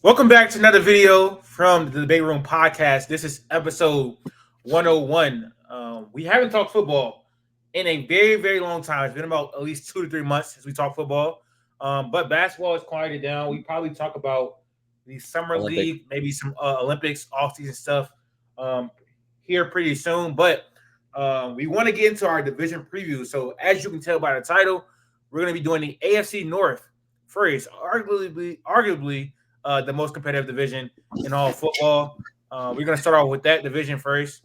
Welcome back to another video from the Debate Room podcast. This is episode 101. We haven't talked football in a very, very long time. It's been about at least 2 to 3 months since we talked football. But basketball has quieted down. We probably talk about the summer league, maybe some Olympics, off-season stuff here pretty soon. But we want to get into our division preview. So as you can tell by the title, we're going to be doing the AFC North first, arguably the most competitive division in all of football. We're going to start off with that division first.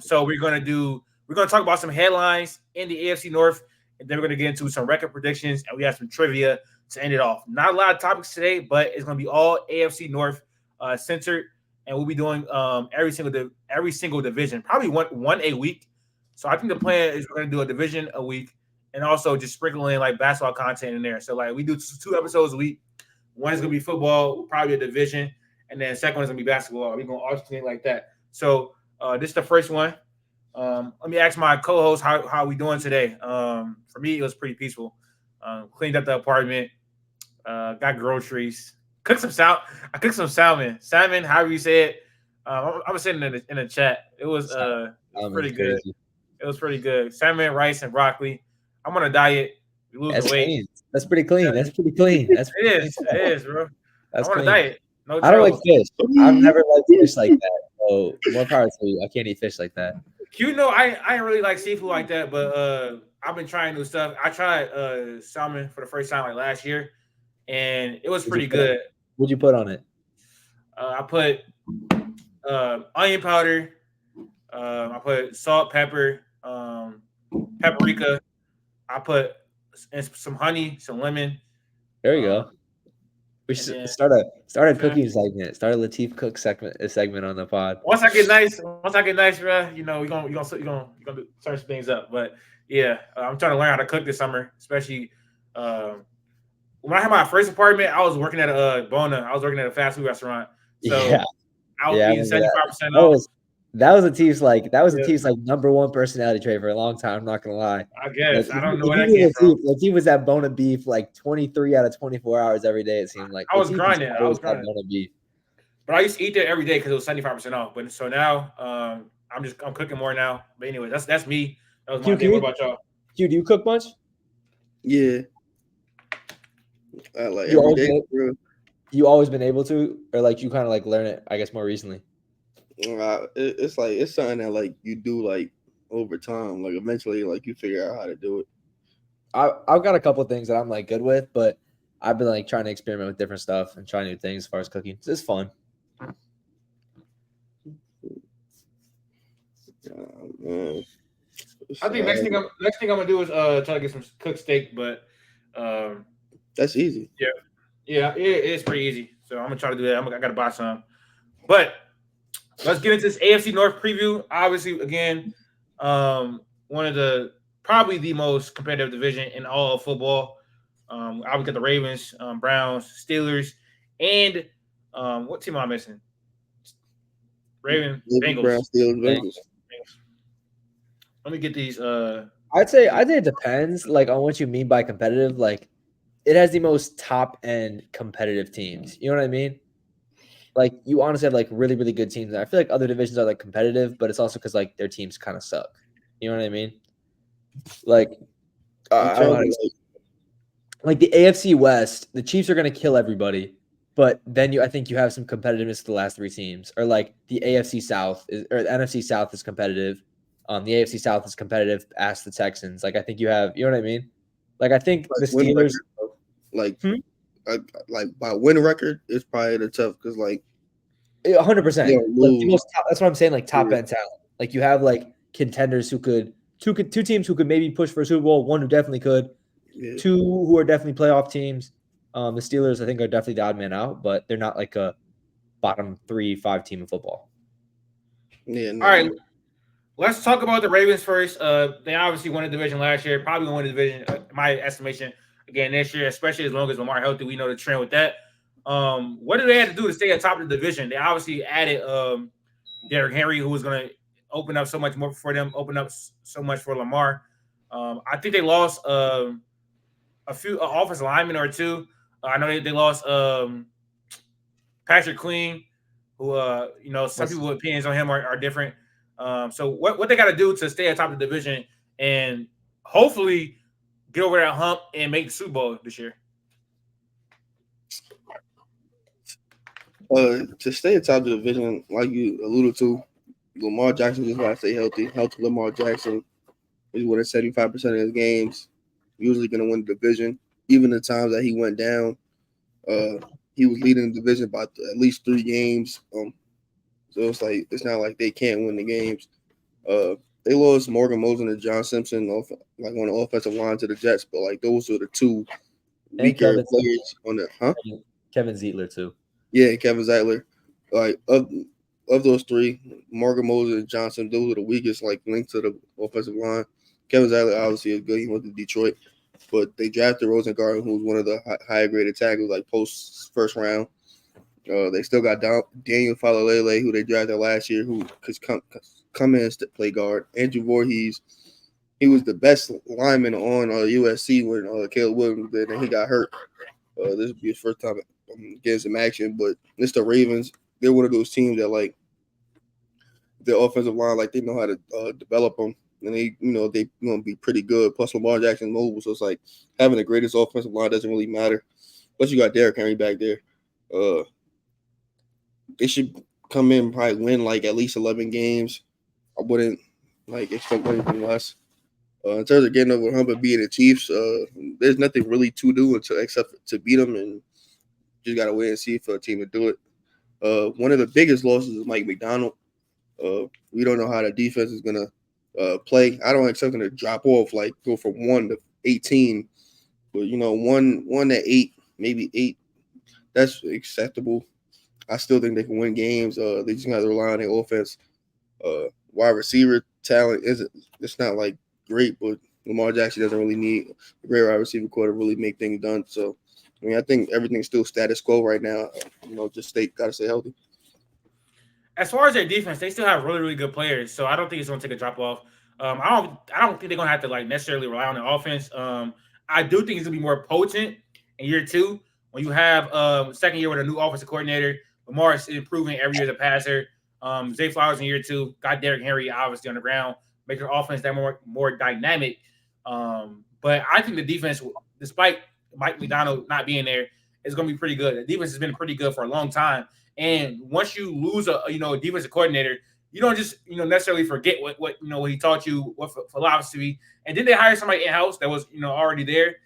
So we're going to talk about some headlines in the AFC North, and then we're going to get into some record predictions, and we have some trivia to end it off. Not a lot of topics today, but it's going to be all AFC North centered, and we'll be doing every single division, probably one a week. So I think the plan is we're going to do a division a week, and also just sprinkle in like basketball content in there. So like we do 2 episodes a week. One is going to be football, probably a division, and then the second one is going to be basketball. We're going to alternate like that. So this is the first one. Let me ask my co-host how we doing today. For me, it was pretty peaceful. Cleaned up the apartment, got groceries, cooked some I cooked some salmon. Salmon, however you say it. I was sitting in the chat. It was pretty good. It was pretty good. Salmon, rice, and broccoli. I'm on a diet. That's weight. Clean. That's pretty clean. That's pretty clein. It is, bro. That's I'm on a diet. No I don't like fish. I've never liked fish like that. So more power to you. I can't eat fish like that. You know, I ain't really like seafood like that, but I've been trying new stuff. I tried salmon for the first time like last year, and it was pretty good. What'd you put on it? I put onion powder. I put salt, pepper, paprika. I put some honey, some lemon. There you go. We should start a cooking segment. Start a Latif Cook segment on the pod. Once I get nice, bro, you know, we're gonna turn some things up. But yeah, I'm trying to learn how to cook this summer, especially when I had my first apartment. I was working at a Bona. I was working at a fast food restaurant. So I was eating 75% off. That was Latif's like number one personality trait for a long time. I'm not gonna lie. I guess I don't know where that came from. Latif was at Bona Beef like 23 out of 24 hours every day. It seemed like I was grinding. Bona Beef. But I used to eat there every day because it was 75% off. But so now I'm cooking more now. But anyway, that's me. That was my day. What about y'all? Do you cook much? Yeah. I like every day, bro. You always been able to, or like you kind of like learn it, I guess, more recently. It's like it's something that like you do like over time. Like eventually, like you figure out how to do it. I've got a couple of things that I'm like good with, but I've been like trying to experiment with different stuff and try new things as far as cooking. It's fun. I think next thing I'm gonna do is try to get some cooked steak, but that's easy. Yeah, it is pretty easy. So I'm gonna try to do that. I gotta buy some, but. Let's get into this AFC North preview. Obviously, again, one of probably the most competitive division in all of football. I would get the Ravens, Browns, Steelers, and what team am I missing? Bengals. Browns, Steelers, Bengals. Let me get these. I'd say it depends, like on what you mean by competitive. Like, it has the most top end competitive teams. You know what I mean? Like, you honestly have, like, really, really good teams. And I feel like other divisions are, like, competitive, but it's also because, like, their teams kind of suck. You know what I mean? Like, I don't know, like the AFC West, the Chiefs are going to kill everybody. But then I think you have some competitiveness to the last 3 teams. Or, like, the AFC South or the NFC South is competitive. The AFC South is competitive. Ask the Texans. Like, I think you have – you know what I mean? Like, I think the Steelers – like by win record, it's probably the tough because like 100%. That's what I'm saying. Like top end talent. Like you have like contenders who could two teams who could maybe push for a Super Bowl. One who definitely could. Yeah. 2 who are definitely playoff teams. The Steelers I think are definitely the odd man out, but they're not like a bottom 3-5 team in football. Yeah. No. All right. Let's talk about the Ravens first. They obviously won the division last year. Probably going to win the division. In my estimation. Again, this year, especially as long as Lamar healthy, we know the trend with that. What do they have to do to stay at top of the division? They obviously added Derrick Henry, who was going to open up so much more for them, open up so much for Lamar. I think they lost a few offensive linemen or 2. I know they lost Patrick Queen, who some people's opinions on him are different. So what they got to do to stay atop the division and hopefully get over that hump and make the Super Bowl this year? To stay atop the division, like you alluded to, Lamar Jackson just got to stay healthy. Healthy Lamar Jackson, he's winning 75% of his games. Usually going to win the division. Even the times that he went down, he was leading the division by at least 3 games. So it's not like they can't win the games. They lost Morgan Moses and John Simpson on the offensive line to the Jets, but like those are the 2 weaker players on the Kevin Zeitler too. Yeah, Kevin Zeitler. Like of those 3, Morgan Moses and Johnson, those are the weakest linked to the offensive line. Kevin Zeitler obviously is good. He went to Detroit, but they drafted Rosengarten, who's one of the higher graded tackles, post first round. They still got Daniel Falalele, who they drafted last year, who could come in and play guard. Andrew Voorhees, he was the best lineman on USC when Caleb Williams did, and he got hurt. This will be his first time getting some action, but it's the Ravens. They're one of those teams that their offensive line, they know how to develop them, and they going to be pretty good. Plus Lamar Jackson mobile, so it's having the greatest offensive line doesn't really matter. Plus you got Derrick Henry back there. They should come in and probably win at least 11 games. I wouldn't expect anything less. In terms of getting over the hump and beating the Chiefs, there's nothing really to do except to beat them, and just gotta wait and see for a team to do it. One of the biggest losses is Mike Macdonald. We don't know how the defense is gonna play. I don't expect them to drop off, go from 1 to 18, but 1 to 8, maybe 8. That's acceptable. I still think they can win games. They just got to rely on their offense. Wide receiver talent it's not great, but Lamar Jackson doesn't really need a great wide receiver core to really make things done. So, I think everything's still status quo right now. Just got to stay healthy. As far as their defense, they still have really, really good players. So I don't think it's going to take a drop off. I don't think they're going to have to necessarily rely on the offense. I do think it's going to be more potent in year 2 when you have second year with a new offensive coordinator. Lamar is improving every year as a passer. Zay Flowers in year 2 got Derrick Henry obviously on the ground, make their offense that more dynamic. But I think the defense, despite Mike Macdonald not being there, is going to be pretty good. The defense has been pretty good for a long time. And once you lose a defensive coordinator, you don't just necessarily forget what he taught you, what philosophy. And then they hire somebody in house that was already there.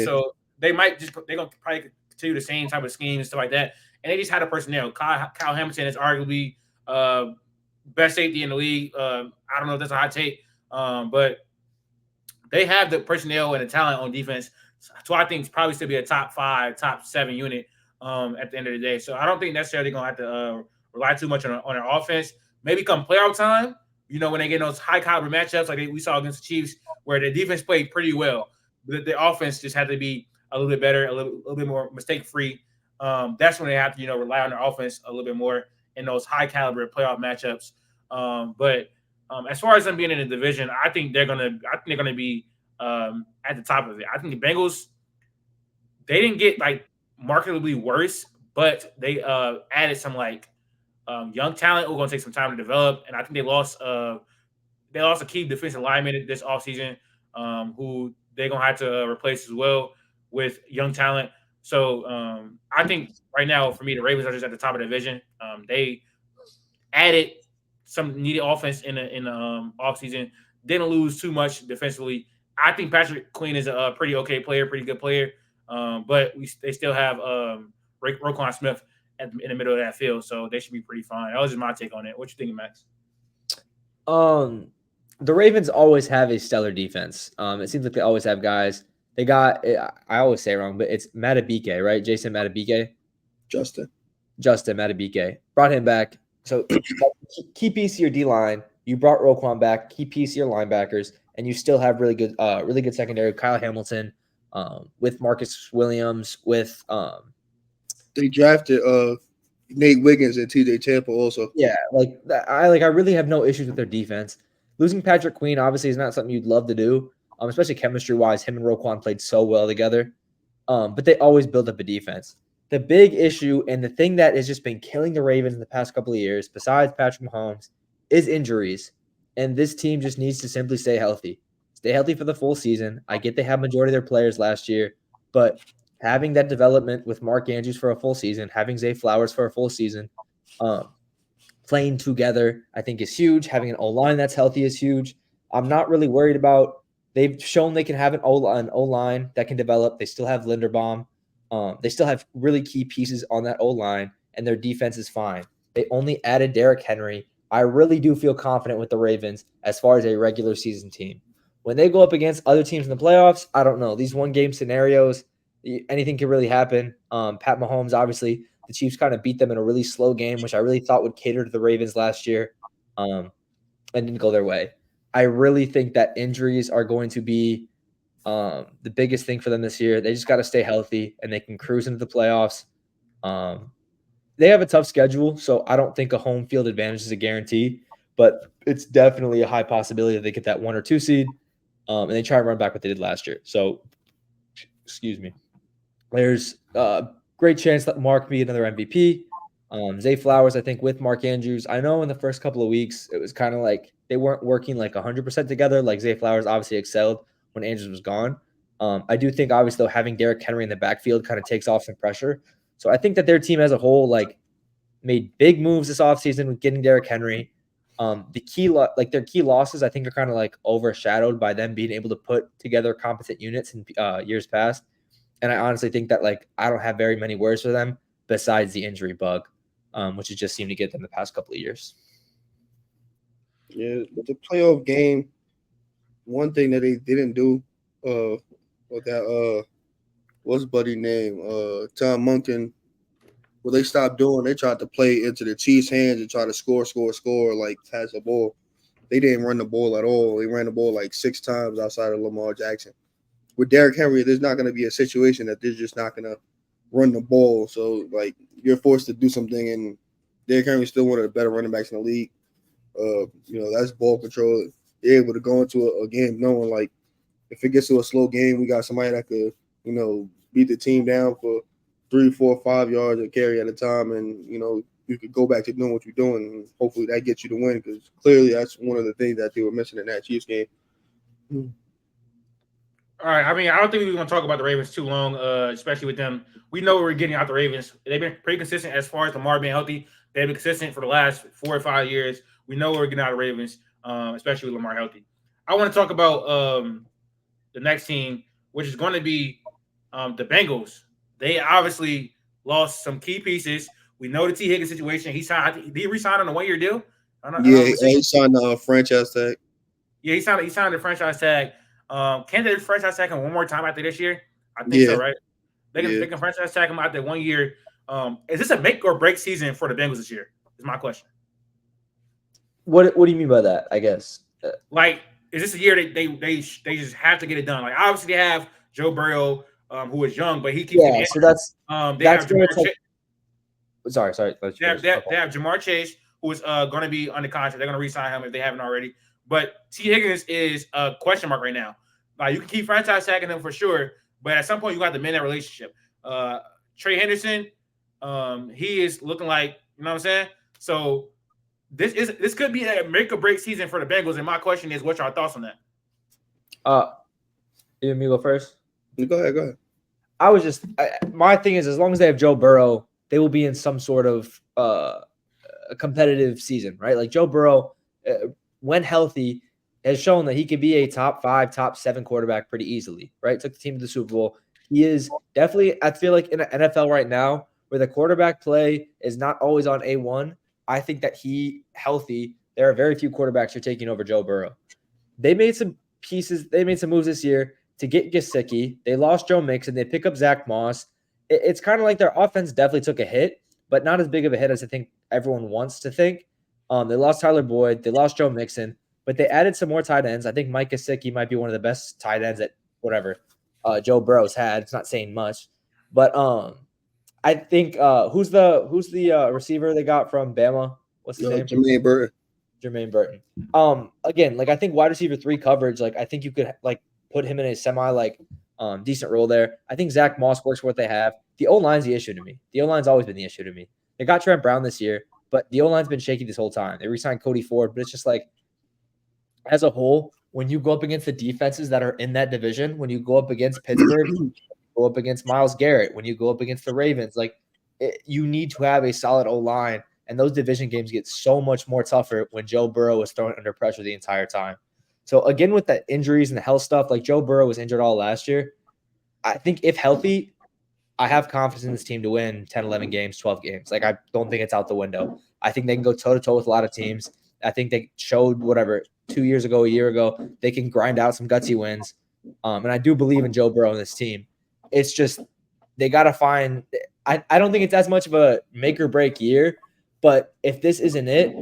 So they're gonna probably continue the same type of scheme and stuff like that. And they just had a personnel. Kyle Hamilton is arguably best safety in the league. I don't know if that's a hot take, but they have the personnel and the talent on defense. So I think it's probably still be a top 5, top 7 unit at the end of the day. So I don't think necessarily going to have to rely too much on their offense. Maybe come playoff time, when they get those high caliber matchups like we saw against the Chiefs, where the defense played pretty well. The offense just had to be a little bit better, a little bit more mistake free. That's when they have to rely on their offense a little bit more in those high caliber playoff matchups. But as far as them being in the division, I think they're gonna be at the top of it. I think the Bengals, they didn't get markedly worse, but they added some young talent who are going to take some time to develop. And I think they lost a key defensive lineman this offseason who they're going to have to replace as well with young talent. So I think right now, for me, the Ravens are just at the top of the division. They added some needed offense in the offseason. Didn't lose too much defensively. I think Patrick Queen is a pretty okay player, pretty good player. But they still have Roquan Smith in the middle of that field, so they should be pretty fine. That was just my take on it. What you thinking, Max? The Ravens always have a stellar defense. It seems like they always have guys. They got, I always say it wrong, but it's Matabike, right? Jason Matabike? Justin Matabike. Brought him back. So key piece of your D-line. You brought Roquan back, key piece of your linebackers, and you still have really good secondary. Kyle Hamilton, with Marcus Williams, with they drafted Nate Wiggins and TJ Tampa also. Yeah, I really have no issues with their defense. Losing Patrick Queen obviously is not something you'd love to do, especially chemistry wise. Him and Roquan played so well together. But they always build up a defense. the big issue and the thing that has just been killing the Ravens in the past couple of years, besides Patrick Mahomes, is injuries. And this team just needs to simply stay healthy. Stay healthy for the full season. I get they have majority of their players last year, but having that development with Mark Andrews for a full season, having Zay Flowers for a full season, playing together, I think is huge. Having an O-line that's healthy is huge. I'm not really worried about. They've shown they can have an O-line that can develop. They still have Linderbaum. They still have really key pieces on that O-line, and their defense is fine. They only added Derrick Henry. I really do feel confident with the Ravens as far as a regular season team. When they go up against other teams in the playoffs, I don't know. These one-game scenarios, anything can really happen. Pat Mahomes, obviously, the Chiefs kind of beat them in a really slow game, which I really thought would cater to the Ravens last year, and didn't go their way. I really think that injuries are going to be the biggest thing for them this year. They just got to stay healthy, and they can cruise into the playoffs. They have a tough schedule, so I don't think a home field advantage is a guarantee, but it's definitely a high possibility that they get that 1 or 2 seed, and they try and run back what they did last year. So, excuse me. There's a great chance that Mark be another MVP. Zay Flowers, I think, with Mark Andrews. I know in the first couple of weeks, it was kind of like they weren't working like 100% together. Like Zay Flowers obviously excelled when Andrews was gone. I do think, obviously, though, having Derrick Henry in the backfield kind of takes off some pressure. So I think that their team as a whole, like, made big moves this offseason with getting Derrick Henry. Their key losses, I think, are kind of like overshadowed by them being able to put together competent units in years past. And I honestly think that, like, I don't have very many words for them besides the injury bug, which has just seemed to get them the past couple of years. Yeah, the playoff game, one thing that they didn't do, with that, what's buddy name? Tom Munkin. What they stopped doing, they tried to play into the Chiefs' hands and try to score, like pass the ball. They didn't run the ball at all. They ran the ball like 6 times outside of Lamar Jackson. With Derrick Henry, there's not going to be a situation that they're just not going to run the ball. So, like, you're forced to do something, and Derrick Henry's still one of the better running backs in the league. That's ball control. They're able to go into a game knowing, like, if it gets to a slow game, we got somebody that could, beat the team down for 3, 4, 5 yards of carry at a time, and, you could go back to doing what you're doing, and hopefully that gets you to win, because clearly that's one of the things that they were missing in that Chiefs game. All right. I mean, I don't think we're going to talk about the Ravens too long, especially with them. We know we're getting out the Ravens. They've been pretty consistent as far as Lamar being healthy. They've been consistent for the last 4 or 5 years. We know we're getting out of the Ravens, especially with Lamar healthy. I want to talk about the next team, which is going to be the Bengals. They obviously lost some key pieces. We know the T. Higgins situation. He re-signed on a 1-year deal. He signed a franchise tag. Yeah, he signed a franchise tag. Can they franchise tag him one more time after this year? I think so, right? They can franchise tag him after 1 year. Is this a make or break season for the Bengals this year? Is my question. What do you mean by that? I guess like, is this a year that they just have to get it done? Like, obviously they have Joe Burrow, who is young, but he keeps getting so that's where it's like. Sorry. They have Jamar Chase, who is going to be under contract. They're going to re-sign him if they haven't already. But T. Higgins is a question mark right now. You can keep franchise tagging him for sure, but at some point you got to mend that relationship. Trey Henderson, he is looking like, you know what I'm saying? So this could be a make or break season for the Bengals. And my question is, what's your thoughts on that? You want me to go first? Go ahead. I was just my thing is, as long as they have Joe Burrow, they will be in some sort of a competitive season, right? Like Joe Burrow, when healthy, has shown that he could be a top 5, top 7 quarterback pretty easily, right? Took the team to the Super Bowl. He is definitely, I feel like in the NFL right now, where the quarterback play is not always on A1, I think that he healthy, there are very few quarterbacks who are taking over Joe Burrow. They made some moves this year to get Gesicki. They lost Joe Mixon. They pick up Zach Moss. It's kind of like their offense definitely took a hit, but not as big of a hit as I think everyone wants to think. They lost Tyler Boyd. They lost Joe Mixon, but they added some more tight ends. I think Mike Gesicki might be one of the best tight ends that Joe Burrow's had. It's not saying much, but I think who's the receiver they got from Bama? What's his name? Jermaine Burton. Again, like I think wide receiver 3 coverage. Like I think you could like put him in a semi decent role there. I think Zach Moss works for what they have. the O-line's the issue to me. The O-line's always been the issue to me. They got Trent Brown this year, but the O-line's been shaky this whole time. They re-signed Cody Ford, but it's just like, as a whole, when you go up against the defenses that are in that division, when you go up against Pittsburgh, go up against Myles Garrett, when you go up against the Ravens, you need to have a solid O-line, and those division games get so much more tougher when Joe Burrow is thrown under pressure the entire time. So again, with the injuries and the health stuff, like Joe Burrow was injured all last year. I think if healthy, I have confidence in this team to win 10, 11 games, 12 games. I don't think it's out the window. I think they can go toe-to-toe with a lot of teams. I think they showed 2 years ago, a year ago, they can grind out some gutsy wins. And I do believe in Joe Burrow and this team. It's just they got to find – I don't think it's as much of a make-or-break year, but if this isn't it,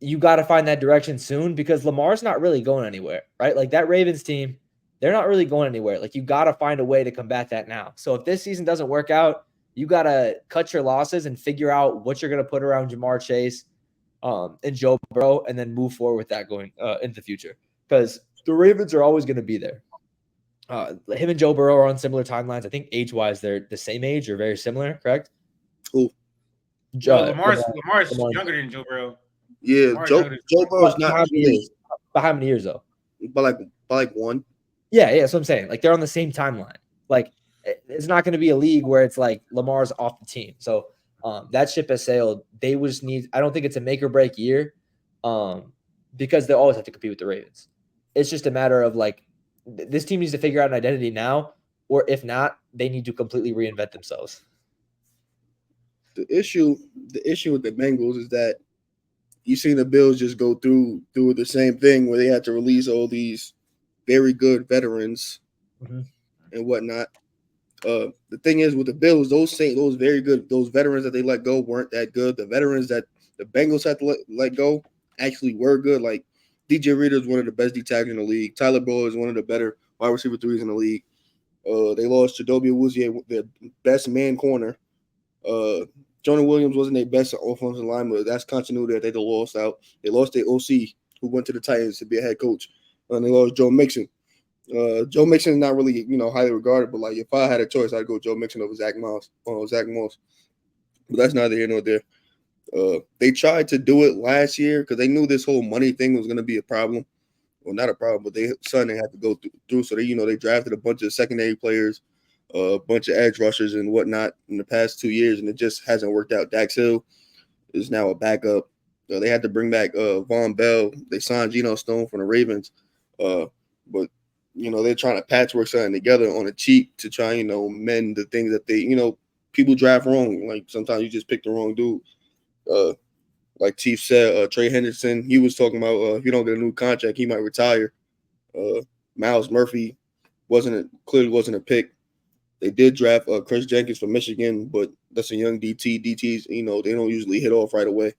you got to find that direction soon because Lamar's not really going anywhere, right? That Ravens team, they're not really going anywhere. You got to find a way to combat that now. So if this season doesn't work out, you got to cut your losses and figure out what you're going to put around Jamar Chase and Joe Burrow and then move forward with that going into the future because the Ravens are always going to be there. Him and Joe Burrow are on similar timelines. I think age-wise, they're the same age or very similar, correct? Who? Lamar's younger than Joe Burrow. Yeah, Joe Burrow's not. By how many years, though? By one. Yeah, that's what I'm saying. They're on the same timeline. It's not going to be a league where it's Lamar's off the team. So that ship has sailed. They just need – I don't think it's a make-or-break year because they always have to compete with the Ravens. It's just a matter of, this team needs to figure out an identity now, or if not, they need to completely reinvent themselves. The issue with the Bengals is that you've seen the Bills just go through the same thing where they had to release all these very good veterans and whatnot. The thing is with the Bills, those veterans that they let go weren't that good. The veterans that the Bengals had to let go actually were good. DJ Reader is one of the best D tackles in the league. Tyler Boyd is one of the better wide receiver threes in the league. They lost Chidobe Awuzie, their best man corner. Jonah Williams wasn't their best offensive lineman, but that's continuity that they lost out. They lost their OC, who went to the Titans to be a head coach. And they lost Joe Mixon. Joe Mixon is not really, highly regarded, but if I had a choice, I'd go Joe Mixon over Zach Moss. But that's neither here nor there. They tried to do it last year because they knew this whole money thing was going to be a problem. Well, not a problem, but they had to go through. So they drafted a bunch of secondary players, a bunch of edge rushers and whatnot in the past 2 years, and it just hasn't worked out. Dax Hill is now a backup. They had to bring back Von Bell. They signed Geno Stone from the Ravens, but they're trying to patchwork something together on a cheap to try mend the things that they people draft wrong. Sometimes you just pick the wrong dude. Like Chief said, Trey Henderson, he was talking about if you don't get a new contract, he might retire. Miles Murphy clearly wasn't a pick. They did draft Chris Jenkins from Michigan, but that's a young DT. DTs, they don't usually hit off right away.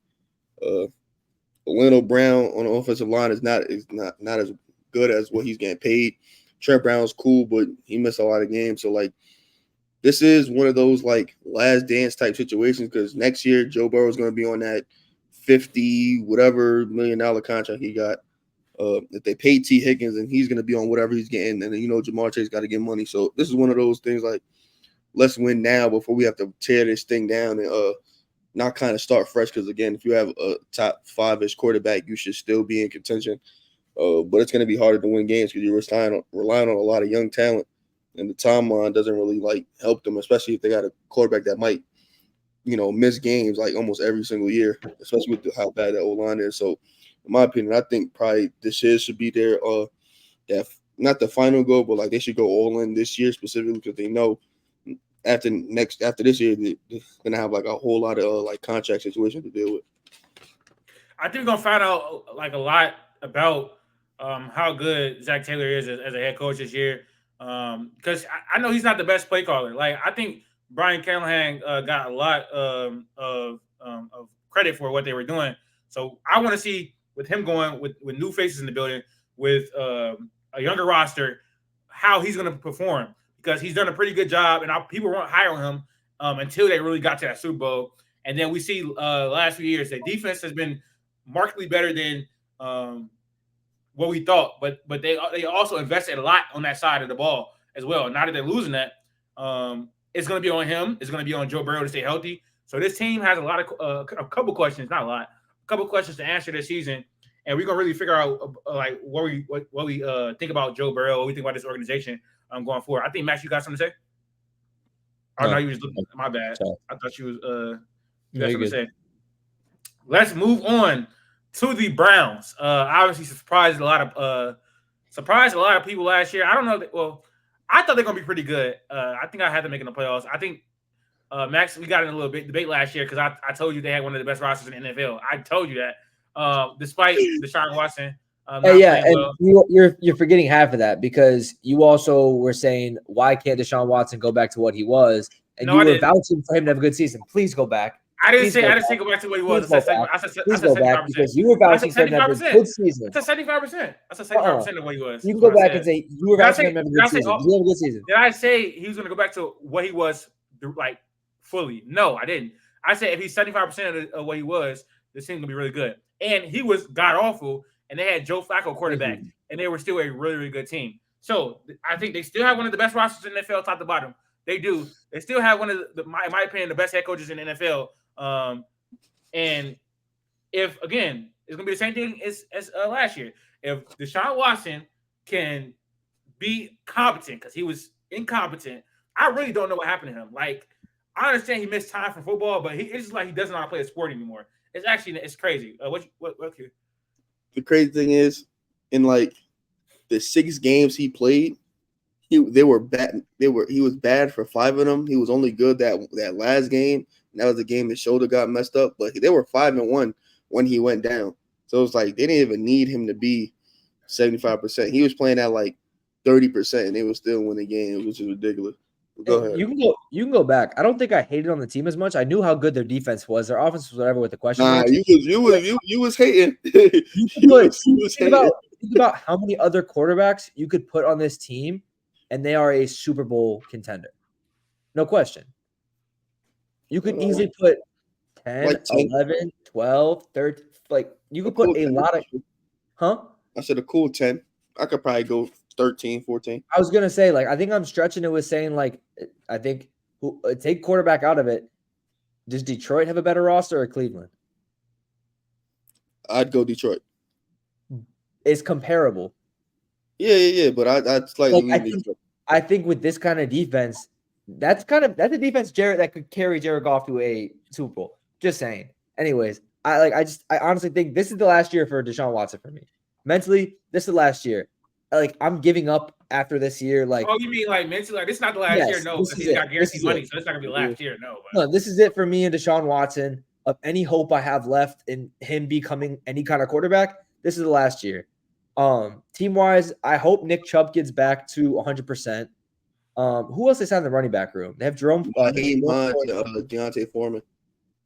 Orlando Brown on the offensive line is not as good as what he's getting paid. Trent Brown's cool, but he missed a lot of games. So this is one of those last dance type situations because next year Joe Burrow is going to be on that $50 million contract he got. If they pay T. Higgins, and he's going to be on whatever he's getting, and then Jamar Chase got to get money. So this is one of those things let's win now before we have to tear this thing down and not kind of start fresh. Because again, if you have a top 5-ish quarterback, you should still be in contention. But it's going to be harder to win games because you're relying on a lot of young talent, and the timeline doesn't really help them, especially if they got a quarterback that might miss games almost every single year, especially with how bad that O-line is. So in my opinion, I think probably this year should be their not the final goal, but they should go all in this year specifically because they know after this year they're gonna have a whole lot of contract situations to deal with. I think we're gonna find out a lot about how good Zach Taylor is as a head coach this year. Because I know he's not the best play caller. I think Brian Callahan got a lot of credit for what they were doing. So I want to see with him going with new faces in the building, with a younger roster, how he's going to perform because he's done a pretty good job, and people weren't high on him until they really got to that Super Bowl. And then we see last few years that defense has been markedly better than what we thought, but they also invested a lot on that side of the ball as well. Now that they're losing that, It's going to be on him. It's going to be on Joe Burrow to stay healthy. So this team has a couple questions, not a lot, a couple questions to answer this season, and we're going to really figure out like what we think about Joe Burrow, what we think about this organization going forward. I think Max, you got something to say? Oh no, you was looking. My bad. Sorry. I thought you was you No, got you're something to good. say. Let's move on to the Browns. Obviously surprised a lot of people last year. I don't know. Well, I thought they're gonna be pretty good. I think I had them making the playoffs. I think Max, we got in a little bit debate last year because I told you they had one of the best rosters in the NFL. I told you that. Despite Deshaun Watson. Yeah, playing and well. you're forgetting half of that because you also were saying why can't Deshaun Watson go back to what he was, and No, you I were didn't. vouching for him to have a good season. Please go back. I didn't Please say go go back to what he was. Please go back. I said Please go back 75%. because you were I vouching said for him to have a 75%. good season. I said 75%. I said 75% of what he was. You can That's go what I back said. and say you were Did I vouching for him to have a say- good did I say- season. Did he have a good season? Did I say he was going to go back to what he was like fully? No, I didn't. I said if he's 75% of what he was, this team's going to be really good. And he was god awful, and they had Joe Flacco quarterback, and they were still a really, really good team. So I think they still have one of the best rosters in the NFL, top to bottom. They do. They still have one of in my opinion, the best head coaches in the NFL. And if again, it's gonna be the same thing as last year. If Deshaun Watson can be competent, because he was incompetent, I really don't know what happened to him. Like, I understand he missed time from football, but it's just like he doesn't know how to play a sport anymore. It's crazy. What? The crazy thing is, in like the 6 games he played, they were bad. He was bad for 5 of them. He was only good that last game. And that was the game his shoulder got messed up. But they were 5-1 when he went down. So it's like they didn't even need him to be 75%. He was playing at like 30%, and they was still winning games, which is ridiculous. Go ahead. You can go back. I don't think I hated on the team as much. I knew how good their defense was. Their offense was whatever with the question marks. You was hating. Think about how many other quarterbacks you could put on this team, and they are a Super Bowl contender. No question. You could easily put 10, Like 10. 11, 12, 13. Like, you could put a lot of – huh? I said a cool 10. I could probably go 13, 14. I was going to say, like, I think I'm stretching it with saying, like, I think take quarterback out of it. Does Detroit have a better roster or Cleveland? I'd go Detroit. It's comparable. Yeah. But I'd slightly leave Detroit. I think with this kind of defense, that's a defense, Jared, that could carry Jared Goff to a Super Bowl. Just saying. Anyways, I honestly think this is the last year for Deshaun Watson for me. Mentally, this is the last year. Like, I'm giving up after this year. Like, oh, you mean like mentally? Like, this is not the last year? No, because he's got guaranteed money, so it's not gonna be last year. No, this is it for me and Deshaun Watson. Of any hope I have left in him becoming any kind of quarterback, this is the last year. Team wise, I hope Nick Chubb gets back to 100%. Who else they signed in the running back room? They have Jerome. Deontay Foreman.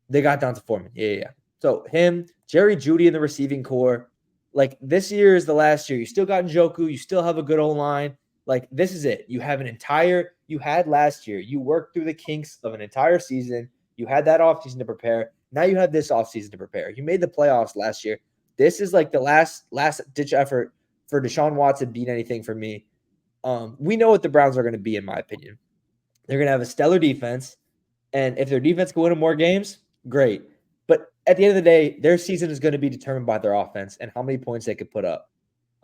They got down to Foreman. Yeah. So him, Jerry Jeudy in the receiving core. Like, this year is the last year. You still got Njoku. You still have a good old line. Like, this is it. You have you had last year. You worked through the kinks of an entire season. You had that offseason to prepare. Now you have this offseason to prepare. You made the playoffs last year. This is like the last ditch effort for Deshaun Watson beat anything for me. We know what the Browns are going to be, in my opinion. They're going to have a stellar defense. And if their defense can win more games, great. But at the end of the day, their season is going to be determined by their offense and how many points they could put up.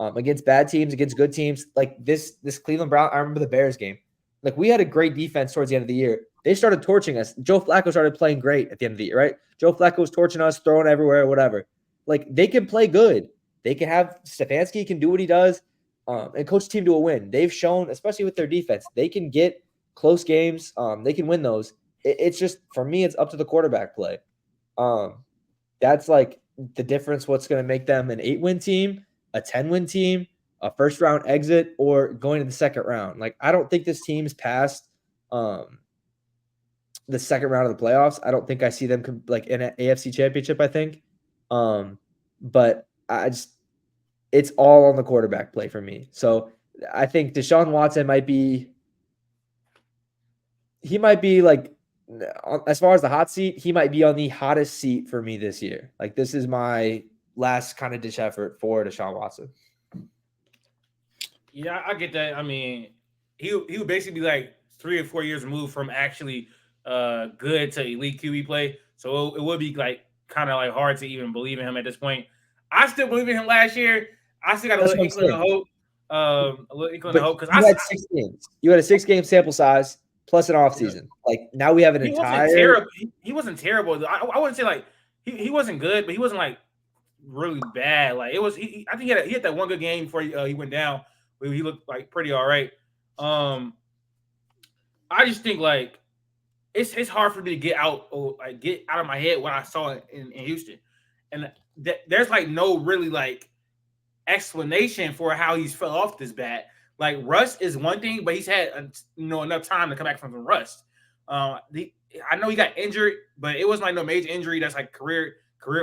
Against bad teams, against good teams, like this Cleveland Brown. I remember the Bears game. Like, we had a great defense towards the end of the year. They started torching us. Joe Flacco started playing great at the end of the year, right? Joe Flacco was torching us, throwing everywhere, whatever. Like, they can play good. They can have Stefanski can do what he does, and coach the team to a win. They've shown, especially with their defense, they can get close games. They can win those. It's just, for me, it's up to the quarterback play. That's like the difference. What's going to make them an 8-win team, a 10-win team, a first-round exit, or going to the second round. Like, I don't think this team's past the second round of the playoffs. I don't think I see them like in an AFC championship, I think. But it's all on the quarterback play for me. So I think Deshaun Watson might be like, as far as the hot seat, he might be on the hottest seat for me this year. Like, this is my last kind of ditch effort for Deshaun Watson. Yeah, I get that. I mean, he would basically be like 3 or 4 years removed from actually good to elite QB play. So it would be like kind of like hard to even believe in him at this point. I still believe in him last year. I still got a That's little what I'm inkling of saying. hope. A little inkling of But hope because you had 6 games. You had a 6-game sample size plus an offseason. Like now we have an he entire. wasn't terrible. He wasn't terrible. I wouldn't say like he wasn't good, but he wasn't like really bad. Like it was. I think he had that one good game before he went down. Where he looked like pretty all right. I just think like it's hard for me to get out of my head what I saw in Houston, and there's like no really like explanation for how he's fell off this bad. Like rust is one thing, but he's had enough time to come back from the rust. I know he got injured, but it wasn't like no major injury that's like career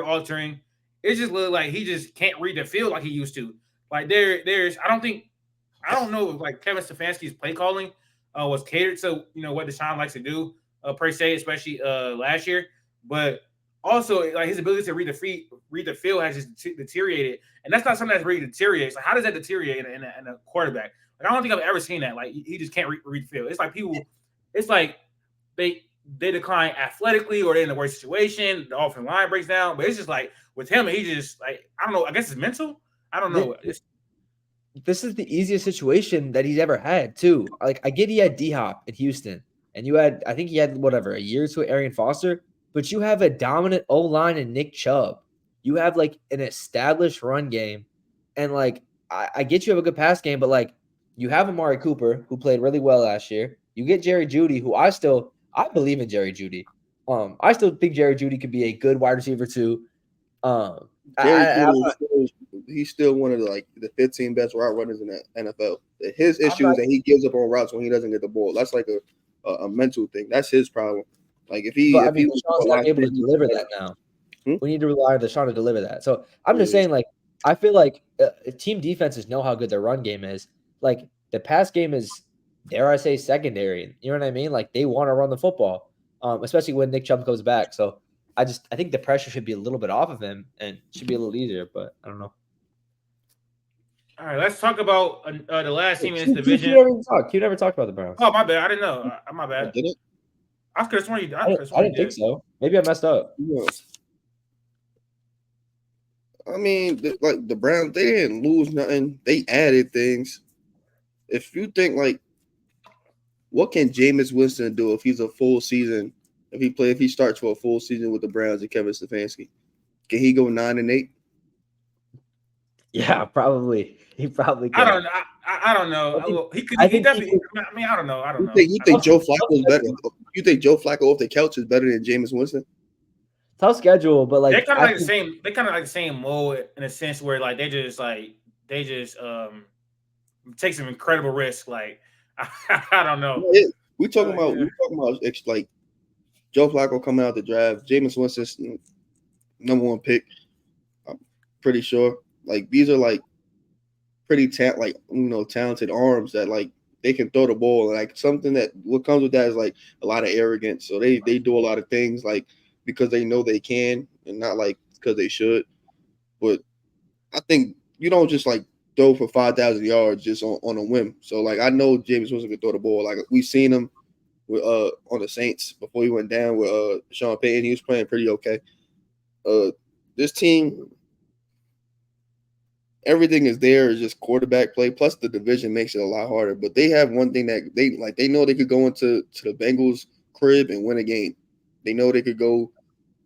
altering. It just looked like he just can't read the field like he used to. Like there's I don't know if like Kevin Stefanski's play calling was catered to what Deshaun likes to do per se, especially last year, but also like his ability to read the field has just deteriorated, and that's not something that's really deteriorates. Like how does that deteriorate in a quarterback? Like I don't think I've ever seen that. Like he just can't read the field. It's like it's like they decline athletically or they're in the worst situation. The offensive line breaks down, but it's just like with him, he just like I don't know. I guess it's mental. I don't know. This is the easiest situation that he's ever had, too. Like, I get he had D-Hop in Houston, and I think he had, a year or two at Arian Foster, but you have a dominant O-line in Nick Chubb. You have, like, an established run game, and, like, I get you have a good pass game, but, like, you have Amari Cooper, who played really well last year. You get Jerry Jeudy, who I believe in Jerry Jeudy. I still think Jerry Jeudy could be a good wide receiver, too. He's still one of the 15 best route runners in the NFL. His issue is that he gives up on routes when he doesn't get the ball. That's like a mental thing. That's his problem. Like Deshaun's not able to deliver that now. We need to rely on Deshaun to deliver that. So I'm just saying, like, I feel like team defenses know how good their run game is. Like the pass game is, dare I say, secondary. You know what I mean? Like they want to run the football, especially when Nick Chubb comes back. So I think the pressure should be a little bit off of him and should be a little easier, but I don't know. All right, let's talk about the last team in this division. You never talked about the Browns. Oh, my bad. I didn't know. My bad. Did it? I could have sworn you. I didn't think so. Maybe I messed up. Yeah. I mean, the Browns, they didn't lose nothing. They added things. If you think what can Jameis Winston do if he's a full season? If he starts for a full season with the Browns and Kevin Stefanski, can he go 9-8? Yeah, probably. He probably can. I don't know. He definitely. I mean, I don't know. You think Joe Flacco is better? You think Joe Flacco off the couch is better than Jameis Winston? Tough schedule, but they're kind of like the same. They kind of like the same mold in a sense where like they just take some incredible risk. Like I don't know. We talking about like Joe Flacco coming out the draft, Jameis Winston's number 1 pick. I'm pretty sure. Like these are like pretty talented arms that like they can throw the ball. Like something that what comes with that is like a lot of arrogance. So they do a lot of things like because they know they can and not like because they should. But I think you don't just like throw for 5,000 yards just on a whim. So like I know Jameis Winston can throw the ball. Like we've seen him with on the Saints before he went down with Sean Payton. He was playing pretty okay. This team, everything is there. Is just quarterback play. Plus the division makes it a lot harder. But they have one thing that they know they could go into the Bengals crib and win a game. They know they could go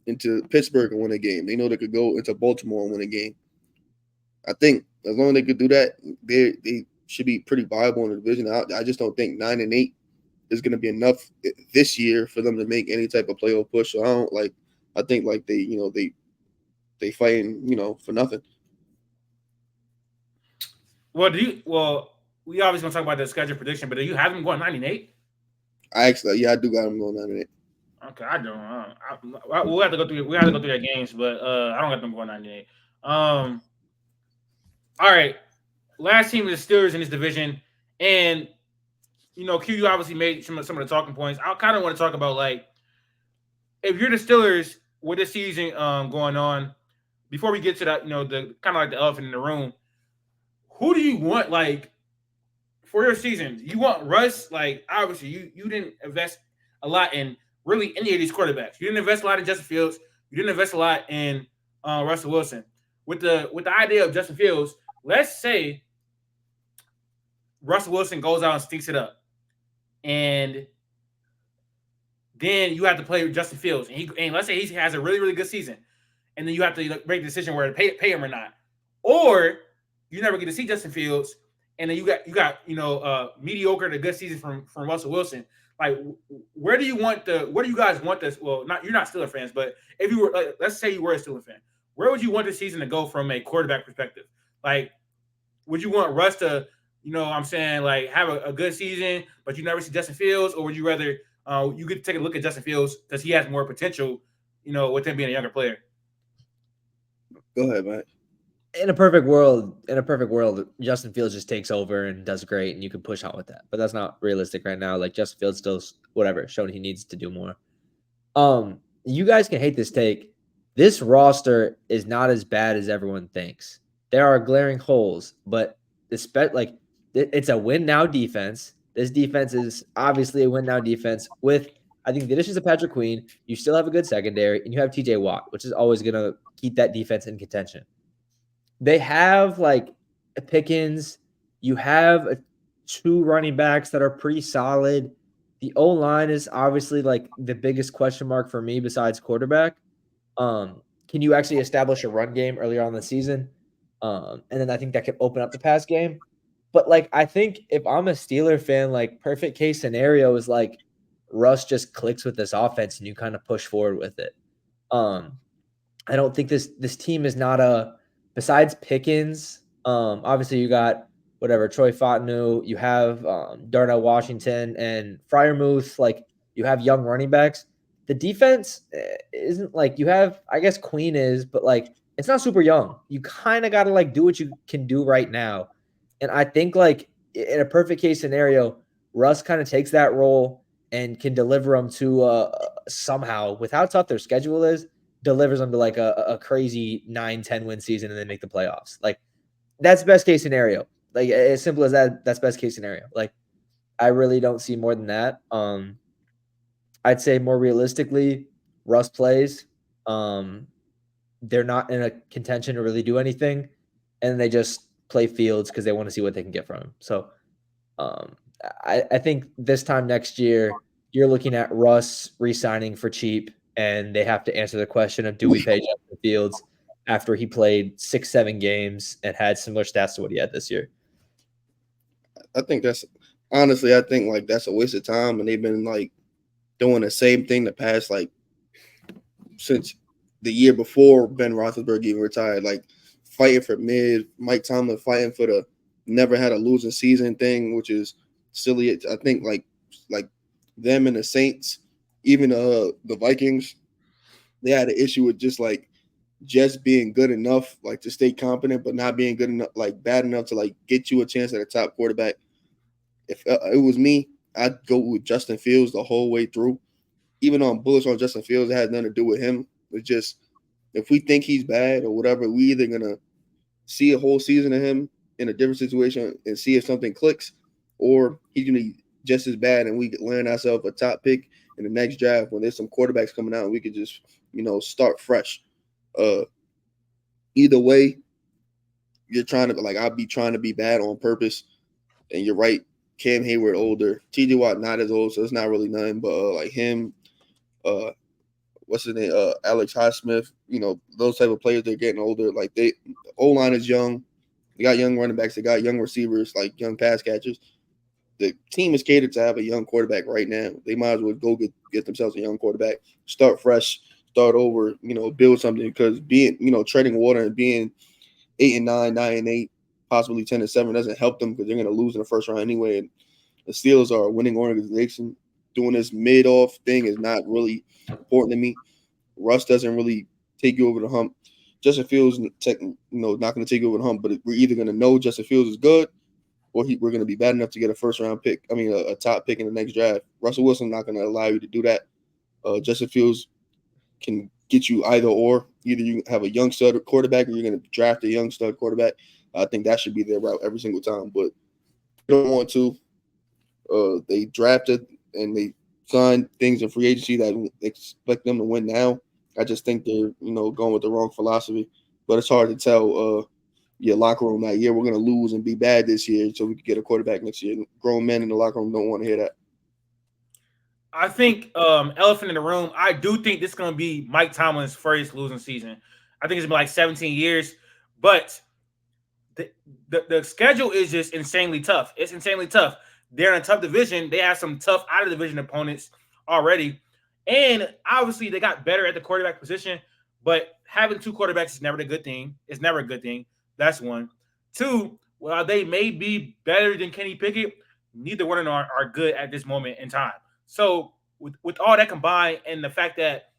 into Pittsburgh and win a game. They know they could go into Baltimore and win a game. I think as long as they could do that, they should be pretty viable in the division. I just don't think 9-8 is going to be enough this year for them to make any type of playoff push. So I think they fighting for nothing. Well, we obviously gonna talk about the schedule prediction, but do you have them going 9-8? I do got them going 9-8. Okay, I don't. We'll have to go through. We have to go through their games, but I don't got them going 9-8. All right, last team is the Steelers in this division, and Q, you obviously made some of the talking points. I kind of want to talk about like if you're the Steelers with this season going on. Before we get to that, the kind of like the elephant in the room. Who do you want like for your season, you want Russ? Like obviously, you didn't invest a lot in really any of these quarterbacks. You didn't invest a lot in Justin Fields. You didn't invest a lot in Russell Wilson. With the idea of Justin Fields, let's say Russell Wilson goes out and stinks it up, and then you have to play with Justin Fields, and let's say he has a really good season, and then you have to make the decision whether to pay him or not, or you never get to see Justin Fields, and then you got mediocre to good season from Russell Wilson. Like, where do you guys want this? Well, you're not Steelers fans, but if you were, let's say you were a Steelers fan, where would you want the season to go from a quarterback perspective? Like, would you want Russ to, I'm saying, like, have a good season, but you never see Justin Fields, or would you rather you could take a look at Justin Fields because he has more potential, with him being a younger player? Go ahead, man. In a perfect world, Justin Fields just takes over and does great, and you can push on with that. But that's not realistic right now. Like, Justin Fields still, showing he needs to do more. You guys can hate this take. This roster is not as bad as everyone thinks. There are glaring holes, but it's a win now defense. This defense is obviously a win now defense with, I think, the additions of Patrick Queen. You still have a good secondary, and you have TJ Watt, which is always going to keep that defense in contention. They have like a Pickens. You have two running backs that are pretty solid. The O-line is obviously like the biggest question mark for me besides quarterback. Can you actually establish a run game earlier on in the season? And then I think that could open up the pass game. But like, I think if I'm a Steeler fan, like perfect case scenario is like Russ just clicks with this offense and you kind of push forward with it. I don't think this team is not besides Pickens. Obviously you got Troy Fautanu, you have Darnell Washington and Freiermuth. Like, you have young running backs. The defense isn't like, you have, I guess Queen is, but like, it's not super young. You kind of got to like do what you can do right now. And I think like in a perfect case scenario, Russ kind of takes that role and can deliver them to somehow, with how tough their schedule is, delivers them to like a crazy 9-10 win season and then make the playoffs. Like, that's best case scenario. Like, as simple as that, that's best case scenario. Like, I really don't see more than that. I'd say more realistically, Russ plays. They're not in a contention to really do anything, and they just play Fields because they want to see what they can get from him. So I think this time next year, you're looking at Russ re-signing for cheap, and they have to answer the question of, do we pay Justin Fields after he played 6-7 games and had similar stats to what he had this year? I think that's honestly, I think like that's a waste of time, and they've been like doing the same thing the past like since the year before Ben Roethlisberger even retired, like fighting for Mike Tomlin fighting for the never had a losing season thing, which is silly. I think like them and the Saints, even the Vikings, they had an issue with just being good enough, like to stay competent, but not being good enough, like bad enough to like get you a chance at a top quarterback. If it was me, I'd go with Justin Fields the whole way through. Even though I'm bullish on Justin Fields, it has nothing to do with him. It's just, if we think he's bad or whatever, we either gonna see a whole season of him in a different situation and see if something clicks, or he's gonna be just as bad and we land ourselves a top pick in the next draft when there's some quarterbacks coming out and we could just, start fresh. Either way, you're trying to, like, I'll be trying to be bad on purpose. And you're right, Cam Hayward older, TJ Watt not as old, so it's not really nothing. But like him, what's his name, Alex Highsmith, those type of players, they're getting older. Like, the O-line is young. They got young running backs. They got young receivers, like young pass catchers. The team is catered to have a young quarterback right now. They might as well go get themselves a young quarterback, start fresh, start over, build something, because being, treading water and being 8-9, 9-8, possibly 10-7 doesn't help them, because they're going to lose in the first round anyway. And the Steelers are a winning organization. Doing this mid-off thing is not really important to me. Russ doesn't really take you over the hump. Justin Fields, not going to take you over the hump, but we're either going to know Justin Fields is good, or we're going to be bad enough to get a first-round pick. I mean, a top pick in the next draft. Russell Wilson's not going to allow you to do that. Justin Fields can get you either or. Either you have a young stud quarterback, or you're going to draft a young stud quarterback. I think that should be their route every single time. But don't want to. They drafted and they signed things in free agency that expect them to win now. I just think they're going with the wrong philosophy. But it's hard to tell your locker room that we're going to lose and be bad this year so we can get a quarterback next year. Grown men in the locker room don't want to hear that. I think elephant in the room. I do think this is going to be Mike Tomlin's first losing season. I think it's been like 17 years, but the schedule is just insanely tough. It's insanely tough. They're in a tough division. They have some tough out of division opponents already, and obviously they got better at the quarterback position. But having two quarterbacks is never a good thing. It's never a good thing. That's one. Two, while they may be better than Kenny Pickett, neither one of them are good at this moment in time. So with all that combined and the fact that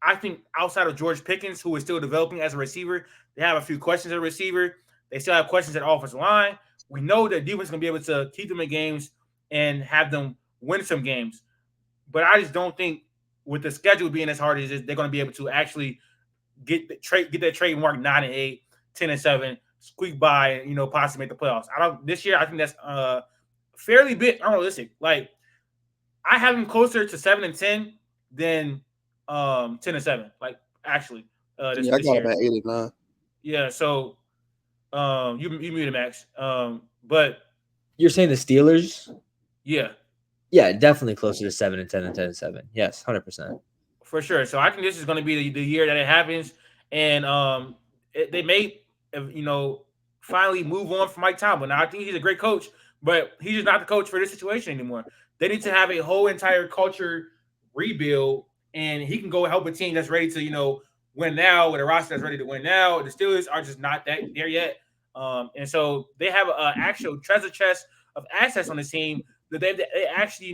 I think outside of George Pickens, who is still developing as a receiver, they have a few questions at receiver. They still have questions at offensive line. We know that defense is going to be able to keep them in games and have them win some games. But I just don't think with the schedule being as hard as it is, they're going to be able to actually get that trade mark 9-8, 10-7, squeak by, possibly make the playoffs. This year. I think that's fairly bit unrealistic. Like, I have them closer to 7-10 than 10-7. Like, actually, this I got year. them at 8 and 9. Yeah. So, you muted Max. But you're saying the Steelers? Yeah. Yeah, definitely closer to 7-10 than 10-7. Yes, 100%. For sure. So I think this is going to be the year that it happens, and they may, finally move on from Mike Tomlin. Now I think he's a great coach, but he's just not the coach for this situation anymore. They need to have a whole entire culture rebuild, and he can go help a team that's ready to, win now, with a roster that's ready to win now. The Steelers are just not there yet. And so they have an actual treasure chest of assets on the team that they actually,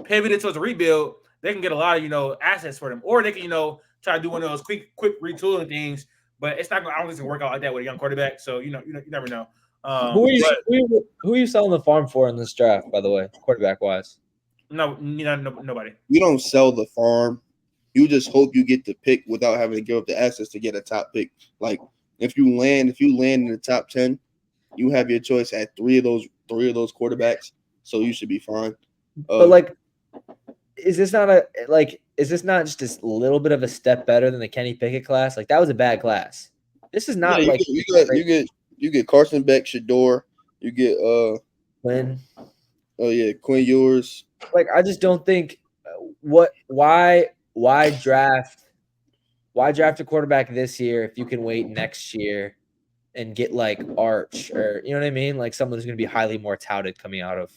pivoted towards a rebuild. They can get a lot of, assets for them, or they can, try to do one of those quick retooling things. But it's not going. I don't think it's gonna work out like that with a young quarterback. So you never know. Who are you selling the farm for in this draft, by the way, quarterback wise? No, nobody. You don't sell the farm. You just hope you get the pick without having to give up the assets to get a top pick. Like if you land in the top 10, you have your choice at three of those quarterbacks. So you should be fine. But is this not just a little bit of a step better than the Kenny Pickett class? Like that was a bad class. This is not you get Carson Beck, Shador, you get Quinn. Oh yeah, Quinn Ewers. Like I just don't think why draft a quarterback this year if you can wait next year and get like Arch or you know what I mean? Like someone who's going to be highly more touted coming out of.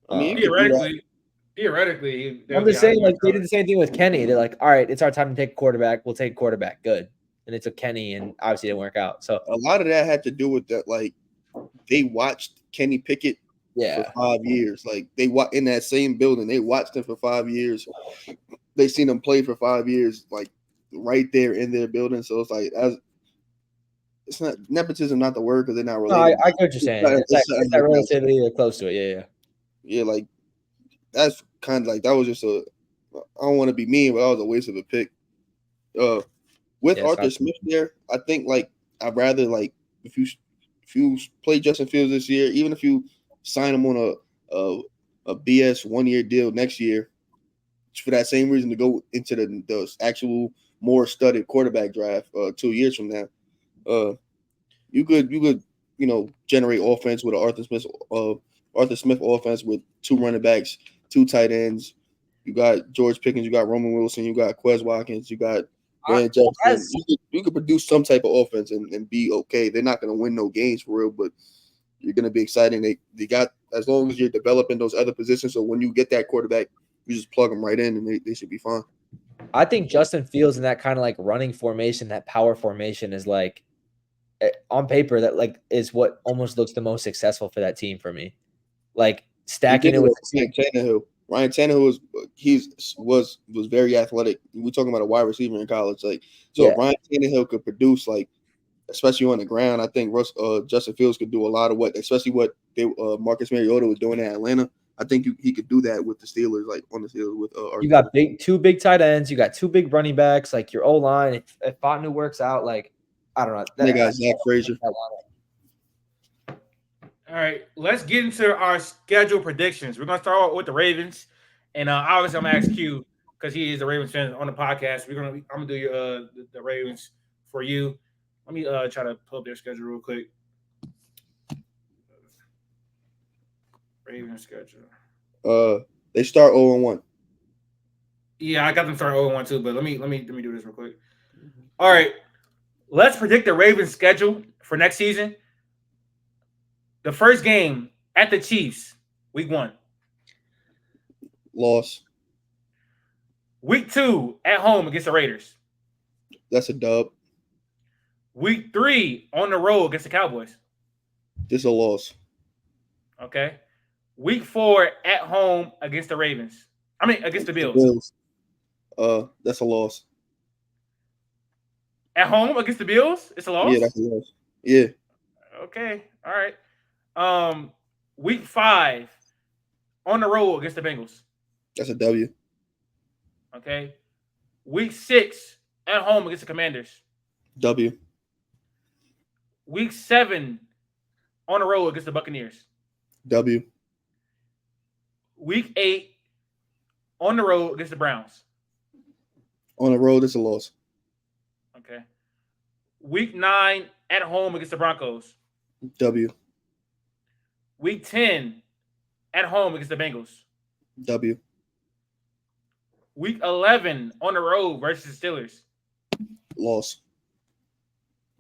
I mean, theoretically, I'm just saying, like they did the same thing with Kenny. They're like, all right, it's our time to take a quarterback. We'll take a quarterback. Good. And it's a Kenny, and obviously it didn't work out. So a lot of that had to do with that. Like they watched Kenny Pickett for 5 years. Like they in that same building, they watched him for 5 years. They seen him play for 5 years, like right there in their building. So it's like it's not nepotism, not the word because they're not related. No, I get what you're saying. It's like relatively close to it. Yeah, like that's kind of like that was just I don't want to be mean, but that was a waste of a pick. With Arthur Smith there, I think like I'd rather like if you play Justin Fields this year, even if you sign him on a BS 1-year deal next year, for that same reason to go into the actual more studied quarterback draft 2 years from now, you could generate offense with an Arthur Smith offense with 2 running backs, 2 tight ends. You got George Pickens, you got Roman Wilson, you got Quez Watkins, you got Van Jefferson. You could produce some type of offense and be okay. They're not going to win no games for real, but you're going to be exciting. They got as long as you're developing those other positions. So when you get that quarterback, you just plug them right in and they should be fine. I think Justin Fields in that kind of like running formation, that power formation is like on paper that like is what almost looks the most successful for that team for me. Like stacking it with Tannehill. Ryan Tannehill was very athletic. We're talking about a wide receiver in college. Like if Ryan Tannehill could produce like especially on the ground, I think Justin Fields could do a lot of what Marcus Mariota was doing in Atlanta. I think he could do that with the Steelers, like on the Steelers with you got two big tight ends, you got 2 big running backs, like your O-line. If Fontenot works out, like I don't know. They got Zach Frazier. All right, let's get into our schedule predictions. We're gonna start with the Ravens, and obviously I'm gonna ask Q because he is a Ravens fan on the podcast. I'm gonna do your the Ravens for you. Let me try to pull up their schedule real quick. Ravens schedule. They start 0-1. Yeah, I got them starting 0-1 too, but let me do this real quick. All right, let's predict the Ravens schedule for next season. The first game at the Chiefs, week 1. Loss. Week 2 at home against the Raiders. That's a dub. Week 3 on the road against the Cowboys. This is a loss. Okay. Week 4 at home against the Ravens. Against the Bills. That's a loss. At home against the Bills, it's a loss. Yeah, that's a loss. Yeah. Okay. All right. Week 5 on the road against the Bengals. That's a W. Okay. Week 6 at home against the Commanders. W. Week 7 on the road against the Buccaneers. W. Week 8 on the road against the Browns. On the road, it's a loss. Okay. Week 9 at home against the Broncos. W. Week 10 at home against the Bengals. W. Week 11 on the road versus the Steelers. Loss.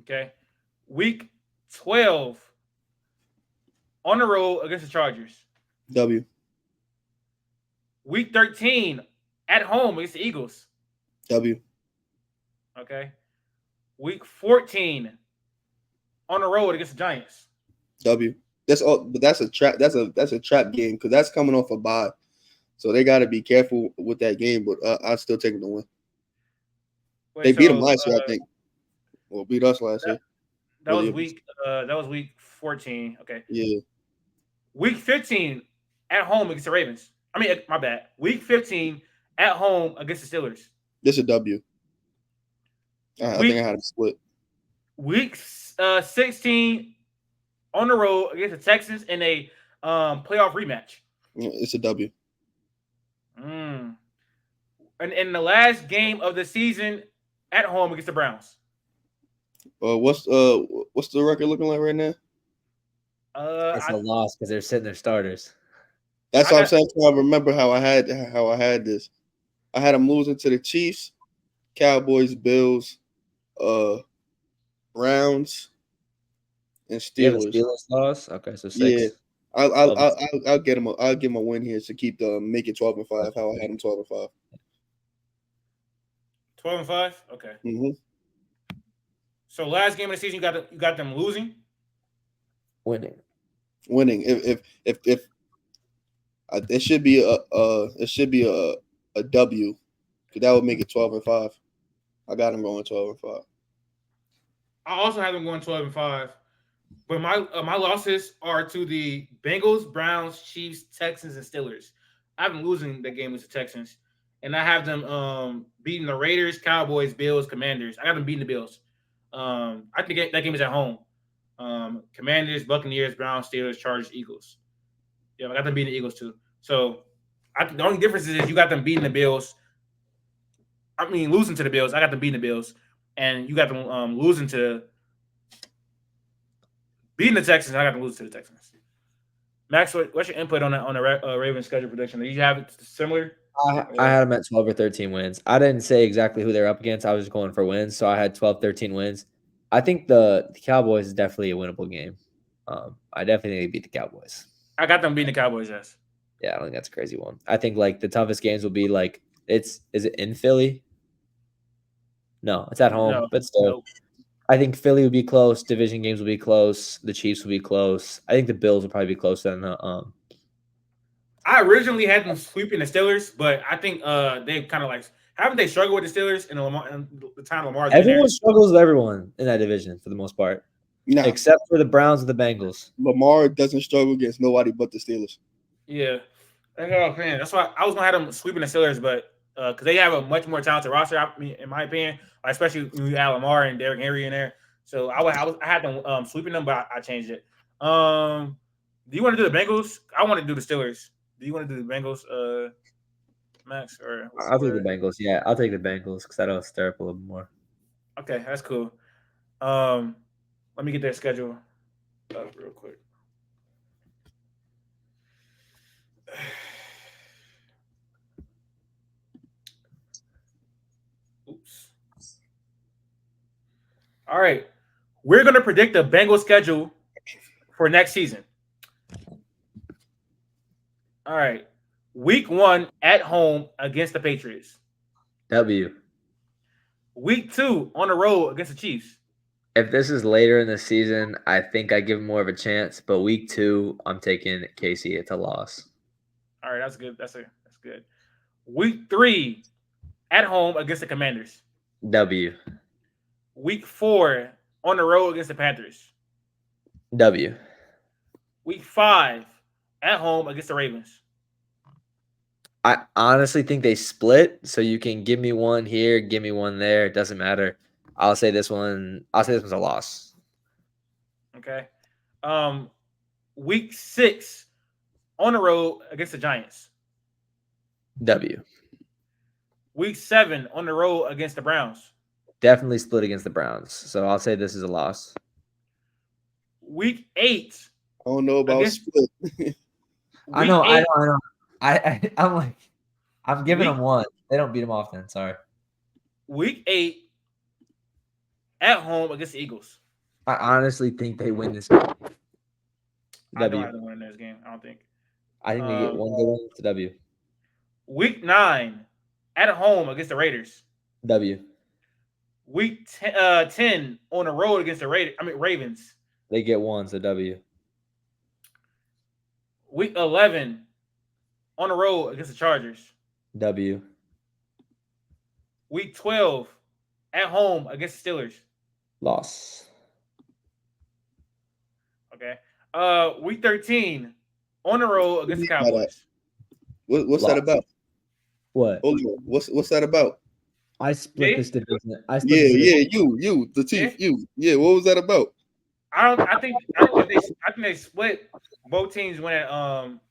Okay. Week 12 on the road against the Chargers. W. Week 13 at home against the Eagles. W. Okay. Week 14 on the road against the Giants. W. That's all, but that's a trap. That's a trap game because that's coming off a bye, so they got to be careful with that game. But I still take them to win. They beat them last year, I think. Well, beat us last year. That was week 14. Okay. Yeah. Week 15 at home against the Ravens. My bad. Week 15 at home against the Steelers. This is a W. I think I had a split. Week 16 on the road against the Texans in a playoff rematch. It's a W. And in the last game of the season at home against the Browns. What's the record looking like right now? It's a loss because they're sitting their starters. That's what I'm saying. I remember how I had this. I had them losing to the Chiefs, Cowboys, Bills, Browns, and Steelers. Yeah, the Steelers loss. Okay, so 6. Yeah, I'll get them. I'll give them a win here to keep make it 12-5. How I had them 12-5. 12-5. Okay. Mm-hmm. So last game of the season, you got them losing. Winning. If it should be a W, because that would make it 12-5. I got them going 12-5. I also have them going 12-5, but my losses are to the Bengals, Browns, Chiefs, Texans, and Steelers. I have them losing the game with the Texans, and I have them beating the Raiders, Cowboys, Bills, Commanders. I got them beating the Bills. I think that game is at home. Commanders, Buccaneers, Browns, Steelers, Chargers, Eagles. Yeah, I got them beating the Eagles too. So the only difference is you got them beating the Bills. Losing to the Bills. I got them beating the Bills, and you got them losing to beating the Texans. I got them losing to the Texans. Max, what's your input on the Ravens schedule prediction? Do you have it similar? I had them at 12 or 13 wins. I didn't say exactly who they're up against. I was just going for wins, so I had 12, 13 wins. I think the Cowboys is definitely a winnable game. I definitely think they beat the Cowboys. I got them beating the Cowboys, yes. Yeah, I don't think that's a crazy one. I think the toughest games will be is it in Philly? No, it's at home, but still. Nope. I think Philly would be close. Division games will be close. The Chiefs will be close. I think the Bills will probably be closer than the I originally had them sweeping the Steelers, but I think they kind of haven't they struggled with the Steelers in the time Lamar's been there? Everyone struggles with everyone in that division for the most part. No. Except for the Browns and the Bengals. Lamar doesn't struggle against nobody but the Steelers. Yeah. That's why I was going to have them sweeping the Steelers, but because they have a much more talented roster, in my opinion, especially when you add Lamar and Derrick Henry in there. So I had them sweeping them, but I changed it. Do you want to do the Bengals? I want to do the Steelers. Do you want to do the Bengals, Max? Or I'll take the Bengals. Yeah, I'll take the Bengals because that'll stir up a little more. Okay, that's cool. Let me get their schedule up real quick. Oops. All right. We're going to predict the Bengals schedule for next season. All right. Week 1 at home against the Patriots. W. Week 2 on the road against the Chiefs. If this is later in the season, I think I give him more of a chance. But week 2, I'm taking Casey. It's a loss. All right, that's good. That's good. Week 3 at home against the Commanders. W. Week 4 on the road against the Panthers. W. Week 5 at home against the Ravens. I honestly think they split, so you can give me one here, give me one there. It doesn't matter. I'll say this one's a loss. Okay. Week 6 on the road against the Giants. W. Week 7 on the road against the Browns. Definitely split against the Browns, so I'll say this is a loss. Week 8. I don't know about split. I know. I'm like, I'm giving them one. They don't beat them often. Sorry. Week 8 at home against the Eagles. I honestly think they win this game. I don't have to win this game. I don't think. I think they get one good one to W. Week 9 at home against the Raiders. W. Week 10 on the road against the Ravens. They get one, so W. Week 11 on the road against the Chargers. W. Week 12 at home against the Steelers. Loss. Okay. Week 13 on the road against the Cowboys. What's that about? What? Hold on. What's that about? I split this division. You, the Chief, you. Yeah, what was that about? I think they split. Both teams went at home.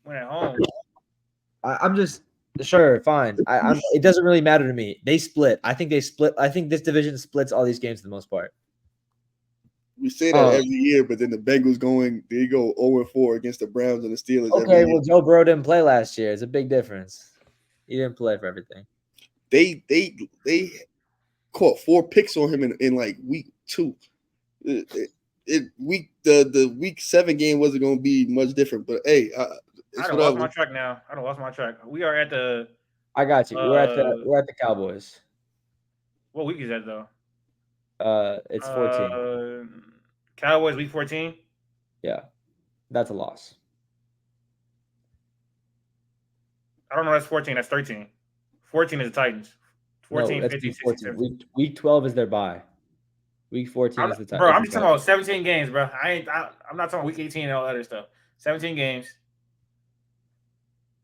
I'm just sure, fine. It doesn't really matter to me. They split. I think they split. I think this division splits all these games for the most part. We say that every year, but then the Bengals go 0-4 against the Browns and the Steelers. Okay, well, Joe Burrow didn't play last year. It's a big difference. He didn't play for everything. They caught 4 picks on him in like week 2. The week 7 game wasn't going to be much different, but hey, I don't lost my track now. I don't lost my track. We are at the. I got you. We're at the Cowboys. What week is that though? It's 14. Cowboys week 14. Yeah, that's a loss. I don't know. That's 14. That's 13. 14 is the Titans. 14, no, 15, 14. 16, 17. Week 12 is their bye. Week 14 is the Titans. Bro, I'm just talking about 17 games, bro. I'm not talking about week 18 and all that other stuff. 17 games.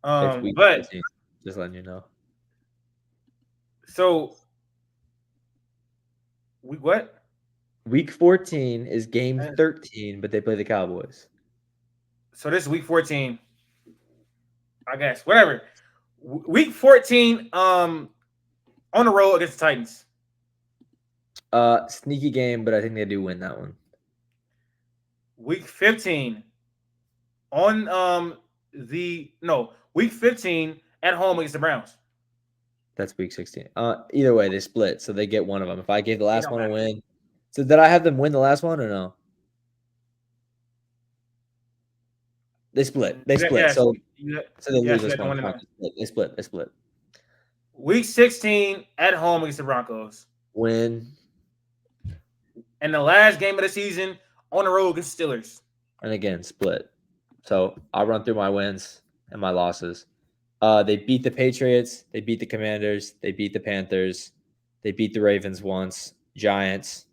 But 14, just letting you know. So what? Week 14 is game 13, but they play the Cowboys. So this is week 14. I guess. Whatever. Week 14, on the road against the Titans. Sneaky game, but I think they do win that one. Week 15 week 15 at home against the Browns. That's week 16. Either way, they split, so they get one of them. If I gave the last one a win. So did I have them win the last one or no? They split. They split. Yeah, so they lose this one. They split. Week 16 at home against the Broncos. Win. And the last game of the season on the road against the Steelers. And again, split. So I'll run through my wins and my losses. They beat the Patriots. They beat the Commanders. They beat the Panthers. They beat the Ravens once. Giants,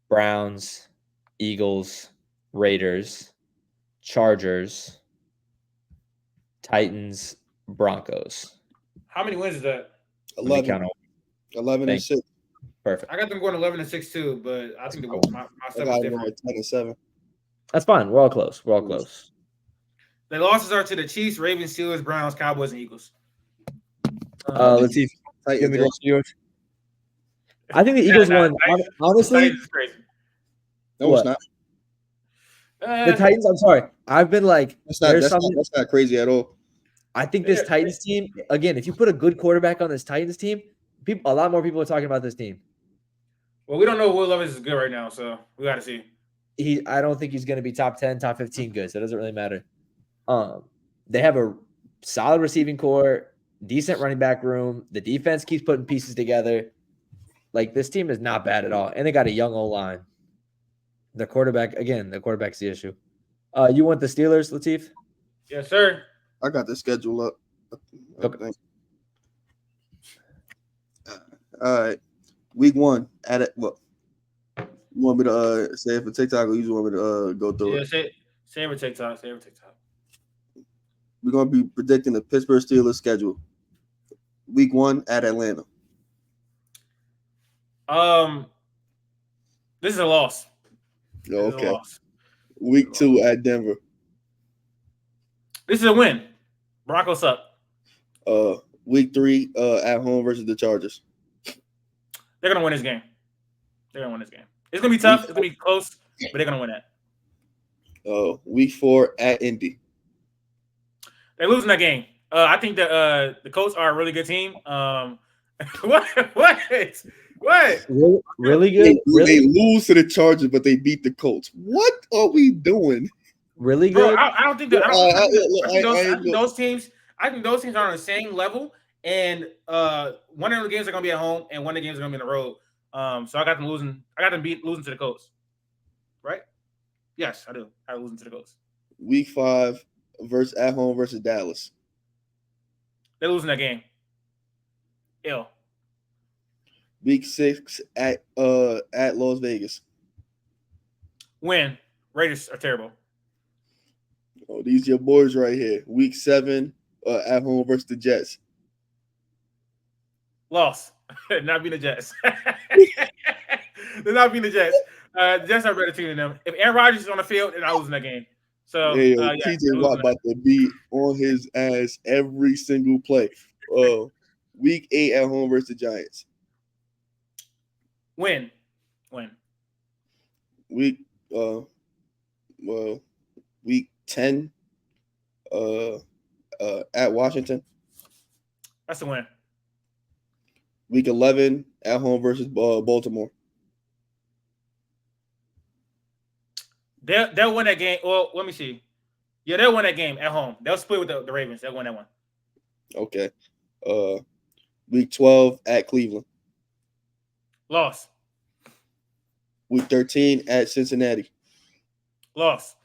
Browns, Eagles, Raiders, Chargers, Titans, Broncos. How many wins is that? 11. 11 and 6. Perfect. I got them going 11 and 6 too, but I think my stuff is different. 10 and 7. That's fine. We're all close. The losses are to the Chiefs, Ravens, Steelers, Browns, Cowboys, and Eagles. Let's see. Titans, Give me the rest of yours. I think the Eagles won. Honestly, Titans is crazy. No, what? it's not. The Titans. I'm sorry. I've been like, That's not crazy at all. I think this Titans team. Again, if you put a good quarterback on this Titans team, a lot more people are talking about this team. Well, we don't know Will Levis is good right now, so we got to see. I don't think he's going to be top 10, top 15 good. So it doesn't really matter. They have a solid receiving core, decent running back room. The defense keeps putting pieces together. Like, this team is not bad at all. And they got a young O-line. The quarterback's the issue. You want the Steelers, Latif? Yes, sir. I got the schedule up. Okay. All right. Week 1 at it. Well, you want me to say it for TikTok, or you want me to go through it? Yeah, say it for TikTok. We're gonna be predicting the Pittsburgh Steelers schedule. Week 1 at Atlanta. This is a loss. Okay. Week 2 at Denver. This is a win. Broncos up. Week 3 at home versus the Chargers. They're gonna win this game. It's gonna be tough. It's gonna be close, but they're gonna win that. Week 4 at Indy. They're losing that game. I think that the Colts are a really good team. What? Really good? They lose to the Chargers, but they beat the Colts. What are we doing? Really Bro, good? I don't think that. I think those teams are on the same level, and one of the games are gonna be at home, and one of the games are gonna be on the road. So I got them losing. I got them losing to the Colts. Right? Yes, I do. I losing to the Colts. Week 5 at home versus Dallas. They're losing that game. Ill. Week 6 at Las Vegas. Win. Raiders are terrible. Oh, these your boys right here. Week 7 at home versus the Jets. Loss. Not being the Jets. They're not being the Jets. The Jets are a better team than them. If Aaron Rodgers is on the field, then I losing that game. So TJ Watt about to be on his ass every single play. Week 8 at home versus the Giants. Win. Week 10 at Washington. That's a win. Week 11 at home versus Baltimore. They'll win that game. Well, let me see. Yeah, they'll win that game at home. They'll split with the Ravens. They'll win that one. Okay. Week 12 at Cleveland. Loss. Week 13 at Cincinnati. Loss.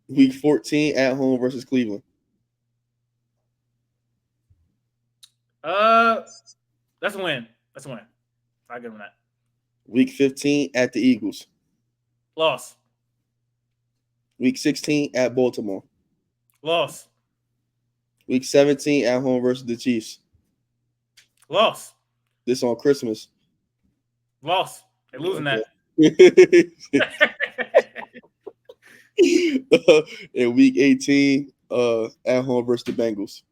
Week 14 at home versus Cleveland. That's a win. I'll give them that. Week 15 at the Eagles. Loss. Week 16 at Baltimore. Loss. Week 17 at home versus the Chiefs. Loss. This on Christmas. Loss. They're losing that. In week 18, at home versus the Bengals.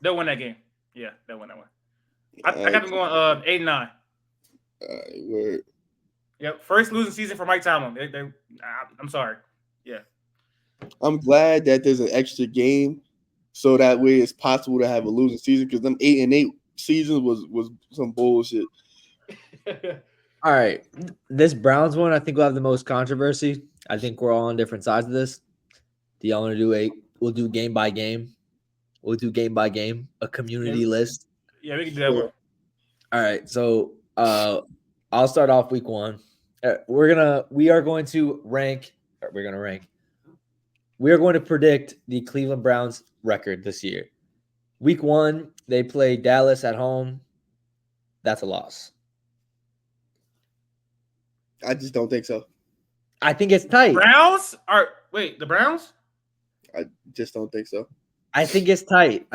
They'll win that game. Yeah, they'll win that one. I got them going 8-9. Word. Yep, first losing season for Mike Tomlin. I'm sorry. Yeah. I'm glad that there's an extra game, so that way it's possible to have a losing season. Because them 8-8 seasons was some bullshit. All right, this Browns one, I think we'll have the most controversy. I think we're all on different sides of this. Do y'all want to do we'll do game by game? We'll do game by game, a community list. Yeah, we can do that one. All right, so I'll start off week 1. We are going to predict the Cleveland Browns record this year. Week 1, they play Dallas at home. That's a loss. I just don't think so. I think it's tight. The Browns? I just don't think so. I think it's tight.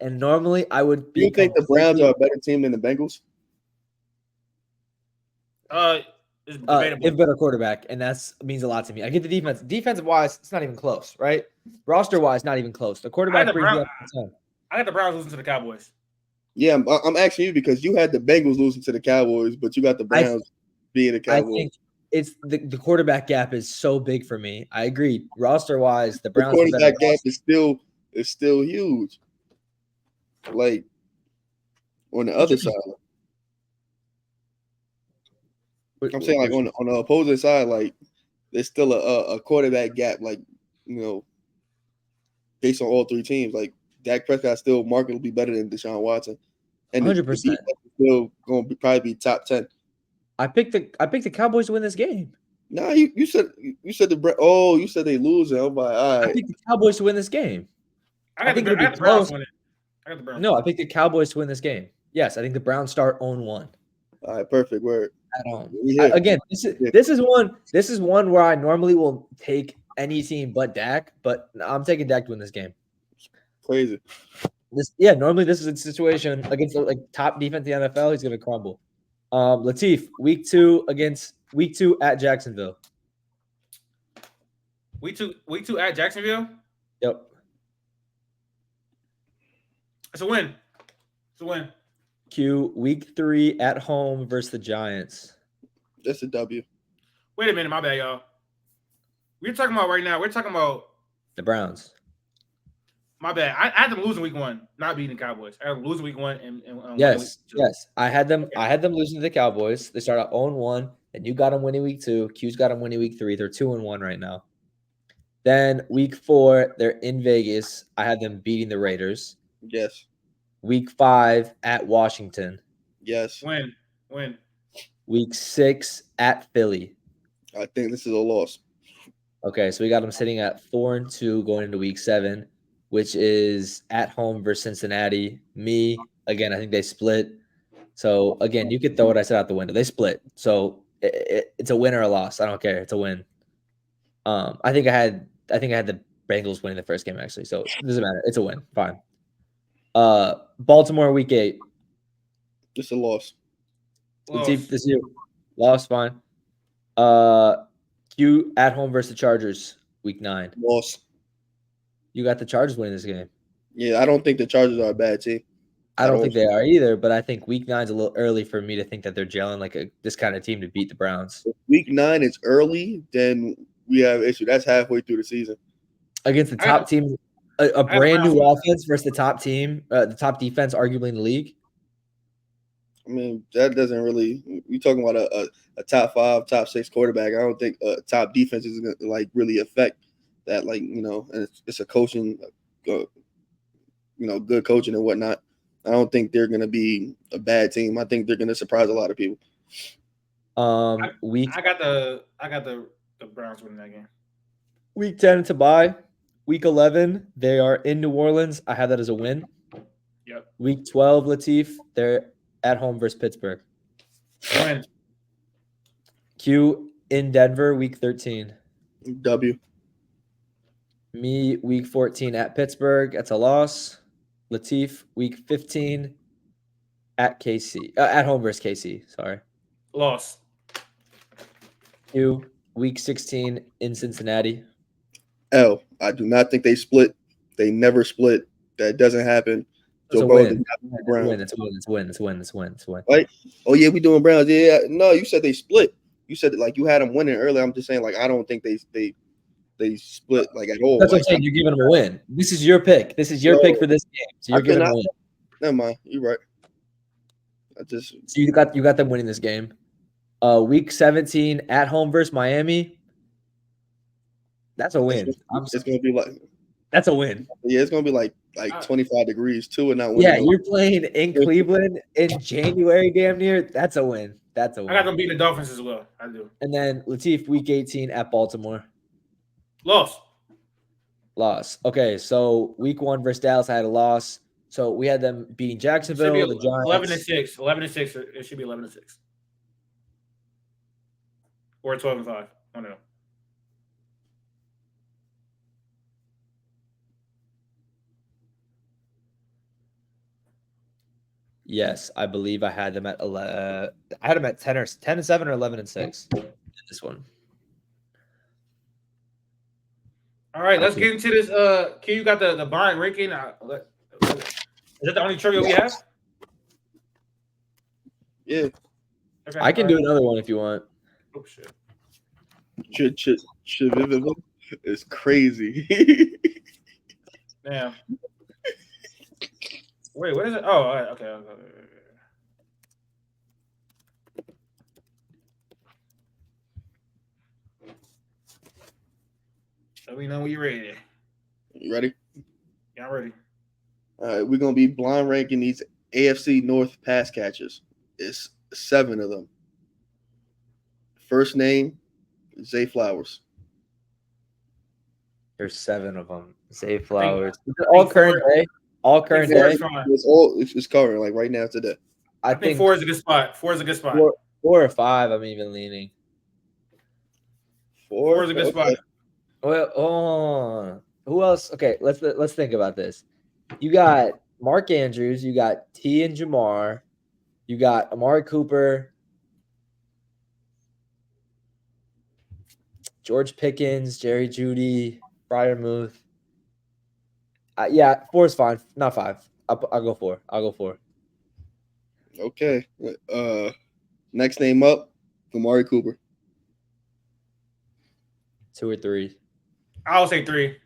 And normally I would be. Do you think the Browns are a better team than the Bengals? It's They debatable. have a better quarterback, and that means a lot to me. I get the defense. Defensive wise, it's not even close, right? Roster wise, not even close. The quarterback brings me up to 10. I got the Browns losing to the Cowboys. Yeah, I'm asking you because you had the Bengals losing to the Cowboys, but you got the Browns being the I Cowboys. think it's the quarterback gap is so big for me. I agree. Roster wise, the The Browns are better. quarterback gap is still huge. Like on the other side, I'm saying like on the opposing side, like there's still a quarterback gap. Like based on all three teams, like Dak Prescott still markedly better than Deshaun Watson, and the 100%. defense is still going to probably be top 10. I picked the Cowboys to win this game. No, you said you said they losing. I'm like, all right. I picked the Cowboys to win this game. I think it'll be close. I got the Browns. No, I picked the Cowboys to win this game. Yes, I think the Browns start 0-1. All right, perfect word. At home. Yeah. Again, this is one where I normally will take any team but Dak, but I'm taking Dak to win this game. Crazy. Normally this is a situation against like top defense in the NFL. He's gonna crumble. Latif, week two at Jacksonville. Week two at Jacksonville. Yep. It's a win. It's a win. Q, week 3 at home versus the Giants. That's a W. Wait a minute, my bad, y'all. We're talking about right now. We're talking about the Browns. My bad. I had them losing week 1, not beating the Cowboys. I had them losing week 1 and yes. I had them losing to the Cowboys. They started 0-1, and you got them winning week 2. Q's got them winning week 3. They're 2-1 right now. Then week 4, they're in Vegas. I had them beating the Raiders. Yes. Week 5 at Washington. Yes. Win. Week 6 at Philly. I think this is a loss. Okay, so we got them sitting at 4-2 going into week 7, which is at home versus Cincinnati. Again, I think they split. So again, you could throw what I said out the window. They split. So it's a win or a loss. I don't care. It's a win. I think I had the Bengals winning the first game actually. So it doesn't matter. It's a win. Fine. Baltimore week 8. It's a loss. This year. Loss, fine. Q at home versus the Chargers week 9. Loss. You got the Chargers winning this game. Yeah, I don't think the Chargers are a bad team. I don't think they are either, but I think week 9 is a little early for me to think that they're gelling like this kind of team to beat the Browns. If week 9 is early, then we have an issue. That's halfway through the season. Against the top team, a brand new offense versus the top team, the top defense arguably in the league. I mean, that doesn't really – you're talking about a top 5, top 6 quarterback. I don't think top defense is going to, like, really affect that, like, and it's a coaching, good coaching and whatnot. I don't think they're going to be a bad team. I think they're going to surprise a lot of people. I got the Browns winning that game. Week 10 to bye. Week 11, they are in New Orleans. I have that as a win. Yep. Week 12, Latif, they're at home versus Pittsburgh. Win. Q in Denver, week 13. W. Me, week 14 at Pittsburgh. That's a loss. Latif, week 15 at KC. At home versus KC, sorry. Loss. Q, week 16 in Cincinnati. L. I do not think they split. They never split. That doesn't happen. It's a win. It's a win. Right? Oh, yeah, we doing Browns. Yeah. No, you said they split. You said like you had them winning earlier. I'm just saying like I don't think they split like at all. That's what like, I'm saying. You're giving them a win. This is your pick. This is your pick for this game. So you're giving them a win. Never mind. You're right. So you got them winning this game. Week 17 at home versus Miami. That's a win. It's gonna be like that's a win. Yeah, it's gonna be like 25 degrees too, and not winning. Yeah, you're playing in Cleveland in January, damn near. That's a win. I got them beating the Dolphins as well. I do. And then Latif, week 18 at Baltimore. Loss. Okay, so week 1 versus Dallas, I had a loss. So we had them beating Jacksonville, the Giants. 11-6. 11-6. It should be 11-6. Or 12-5. I don't know. Yes, I believe I had them at 11. I had them at 10-7 or 11-6 in this one. All right, let's get into this. Q, you got the blind ranking. Is that the only trivia we have? Yeah. Okay, I can do another one if you want. Oh shit! It's crazy. Damn. Wait, what is it? Oh, all right, okay. Let me know when you're ready. You ready? Yeah, I'm ready. All right, we're gonna be blind ranking these AFC North pass catchers. It's 7 of them. First name, Zay Flowers. There's 7 of them. Zay Flowers. All current day. All current day. It's current, like right now today. I think 4 is a good spot. 4 is a good spot. 4 or 5. I'm even leaning. 4 is a good spot. Well, who else? Okay, let's think about this. You got Mark Andrews. You got T and Jamar. You got Amari Cooper. George Pickens, Jerry Jeudy, Freiermuth. Yeah, 4 is fine. Not 5. I'll go 4. I'll go 4. Okay. Next name up, Amari Cooper. 2 or 3. I'll say 3.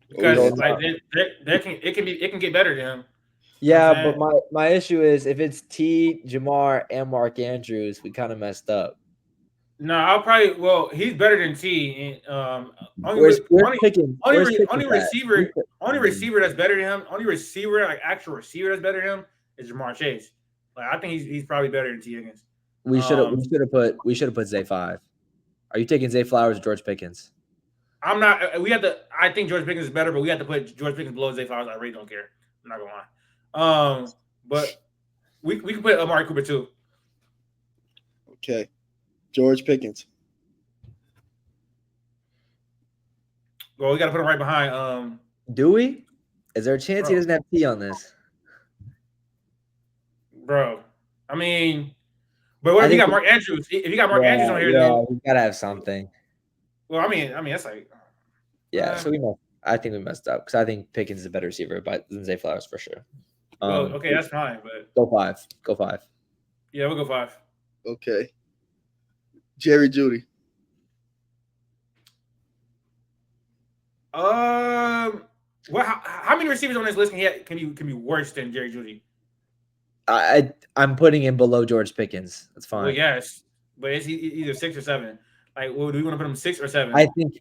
Because like it can get better than him. Yeah, but my issue is if it's T, Jamar, and Mark Andrews, we kind of messed up. No, I'll probably. Well, he's better than T. And only receiver that's better than him. Only receiver, like actual receiver that's better than him is Jamar Chase. Like I think he's probably better than T Higgins. We should have put Zay 5. Are you taking Zay Flowers or George Pickens? I'm not. I think George Pickens is better, but we have to put George Pickens below Zay Flowers. I really don't care. I'm not gonna lie. But we can put Amari Cooper too. Okay. George Pickens. Well, we got to put him right behind. Do we? Is there a chance he doesn't have T on this? Bro, I mean, but what if you got Mark Andrews? If you got Mark Andrews on here, though, we gotta have something. Well, I mean, that's like, so I think we messed up because I think Pickens is a better receiver, than Zay Flowers for sure. Okay, that's fine, but go 5. Go 5. Yeah, we'll go 5. Okay. Jerry Jeudy. How many receivers on this list can be worse than Jerry Jeudy? I'm putting him below George Pickens. That's fine. Well, yes, but is he either 6 or 7? Like, do we want to put him 6 or 7?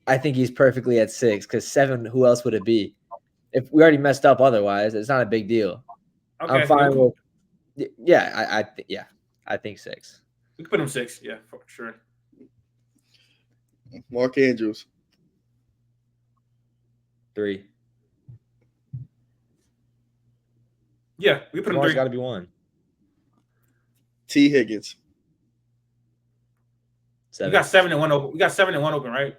I think he's perfectly at 6 because 7. Who else would it be? If we already messed up, otherwise, it's not a big deal. Okay, I'm fine with. Yeah, I think 6. We can put him 6. Yeah, for sure. Mark Andrews. 3. Yeah, we put him 3. Got to be 1. T Higgins. 7. We got 7 and 1 open. We got 7 and 1 open, right?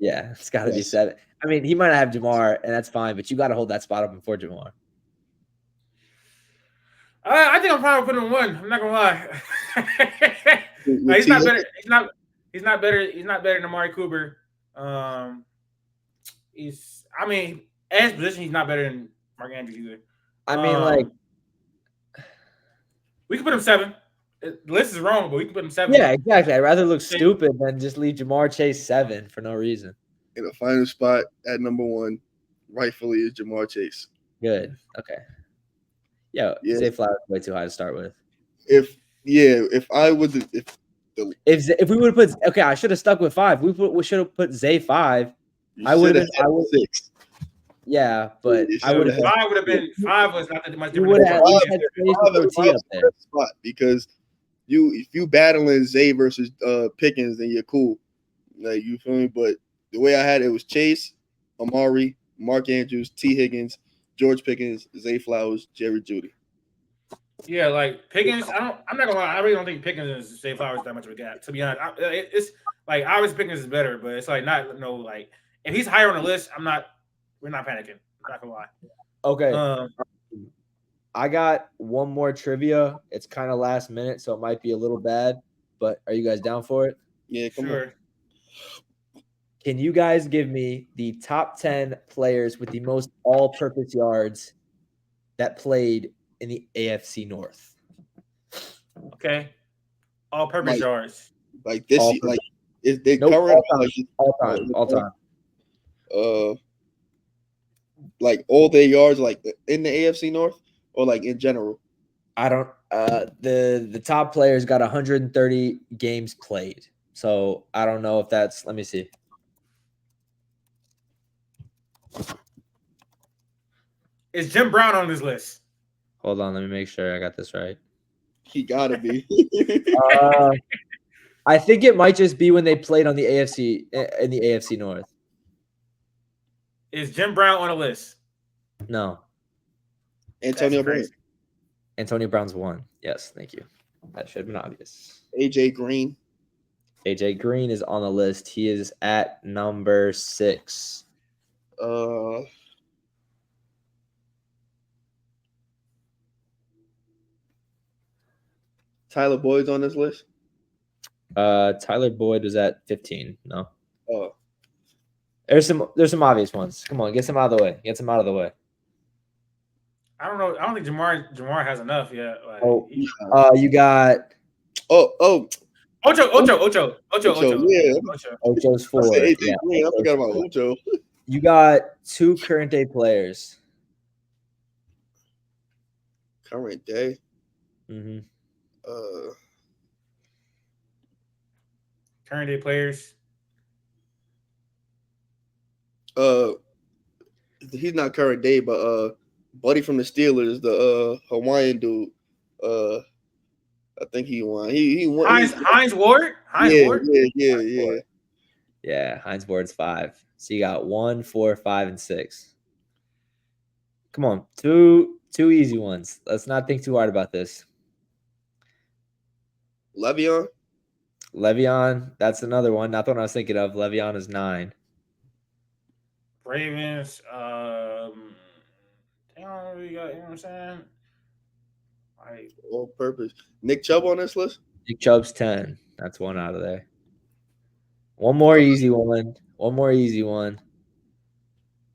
Yeah, it's got to be 7. I mean, he might have Jamar, and that's fine, but you got to hold that spot open for Jamar. I think I'm fine with putting him 1. I'm not gonna lie. Like, he's not better. He's not better. He's not better than Amari Cooper. I mean, at his position, he's not better than Mark Andrews either. I mean, we can put him 7. The list is wrong, but we can put him 7. Yeah, exactly. I'd rather look stupid than just leave Jamar Chase 7 for no reason. In the final spot at number 1, rightfully, is Jamar Chase. Good. Okay. Yeah. Zay Flowers way too high to start with. If we would have put I should have stuck with 5. We should have put Zay 5. I would have been 6. Yeah, but I would have 5 would have been 5 was not that much different. You would have had space up there. Spot because if you battling Zay versus Pickens, then you're cool. Like, you feel me? But the way I had it was Chase, Amari, Mark Andrews, T Higgins, George Pickens, Zay Flowers, Jerry Jeudy. Yeah, like Pickens. I'm not gonna lie. I really don't think Pickens and Zay Flowers that much of a gap. To be honest, it's like obviously Pickens is better, but it's like not like if he's higher on the list, we're not panicking. I'm not gonna lie. Okay. I got one more trivia. It's kind of last minute, so it might be a little bad, but are you guys down for it? Yeah, come Sure. on. Can you guys give me the top 10 players with the most all-purpose yards that played in the AFC North? Okay. All-purpose yards. Like this, All-purpose. like is they Nope, current? all time. Like all their yards, like in the AFC North, or like in general. I don't. The top players got 130 games played, so I don't know if that's. Let me see. Is Jim Brown on this list? Hold on, let me make sure I got this right. He gotta be. I think it might just be when they played on the AFC in the AFC North. Is Jim Brown on the list? No. Antonio Brown. Antonio Brown's one. Yes, thank you. That should have been obvious. AJ Green. AJ Green is on the list. He is at number 6. Tyler Boyd's on this list. Tyler Boyd was at 15. No. Oh. There's some obvious ones. Come on, get some out of the way. Get some out of the way. I don't know. I don't think Jamar has enough yet. Like, you got Ocho. Yeah. Ocho's 4. I Yeah. I forgot about Ocho. You got 2 current day players. Current day. Mm-hmm. Current day players. He's not current day, but Buddy from the Steelers, the Hawaiian dude. I think he won. He won. Hines Ward. Ward. Yeah. Yeah, Hines Ward's 5. So you got 1, 4, 5, and 6. Come on, two easy ones. Let's not think too hard about this. Le'Veon, that's another one. Not the one I was thinking of. Le'Veon is 9. Ravens. You know what I'm saying? Like all purpose. Nick Chubb on this list? Nick Chubb's 10. That's one out of there. One more easy one.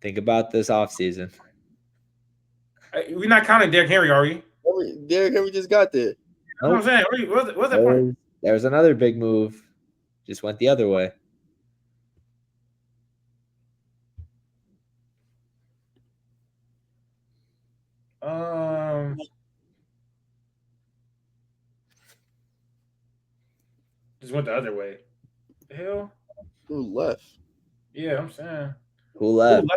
Think about this offseason. We're not counting Derrick Henry, are we? Derrick Henry just got there. Nope. What I'm saying? What's that point? There's another big move. Just went the other way. Just went the other way. The hell? Who left? Yeah, I'm saying. Who left?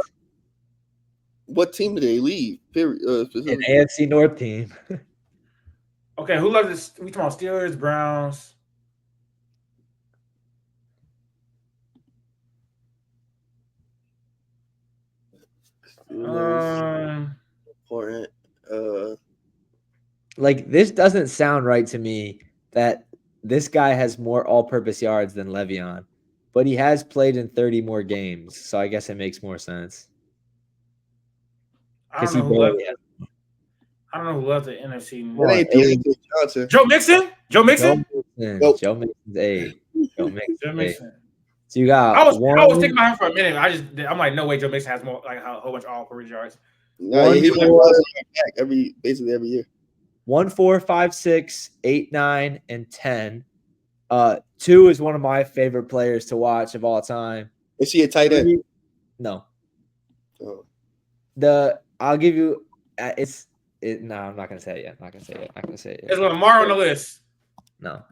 What team did they leave? Period. An AFC North team. Okay, who left this? We talking about Steelers, Browns. Important. Like, this doesn't sound right to me that this guy has more all-purpose yards than Le'Veon, but he has played in 30 more games, so I guess it makes more sense. I don't know who left. I don't know who left the NFC North. Johnson. Joe Mixon? Joe Mixon? Nope. Joe Mixon's 8. Joe Mixon. So you got I was thinking about him for a minute. I'm like, no way Joe Mixon has more, like, a whole bunch of all-purpose yards. No, he back basically every year. 1, 4, 5, 6, 8, 9, and 10. 2 is one of my favorite players to watch of all time. Is he a tight end? No. Oh. I'll give you. No, I'm not gonna say it yet. Is Lamar on the list? No.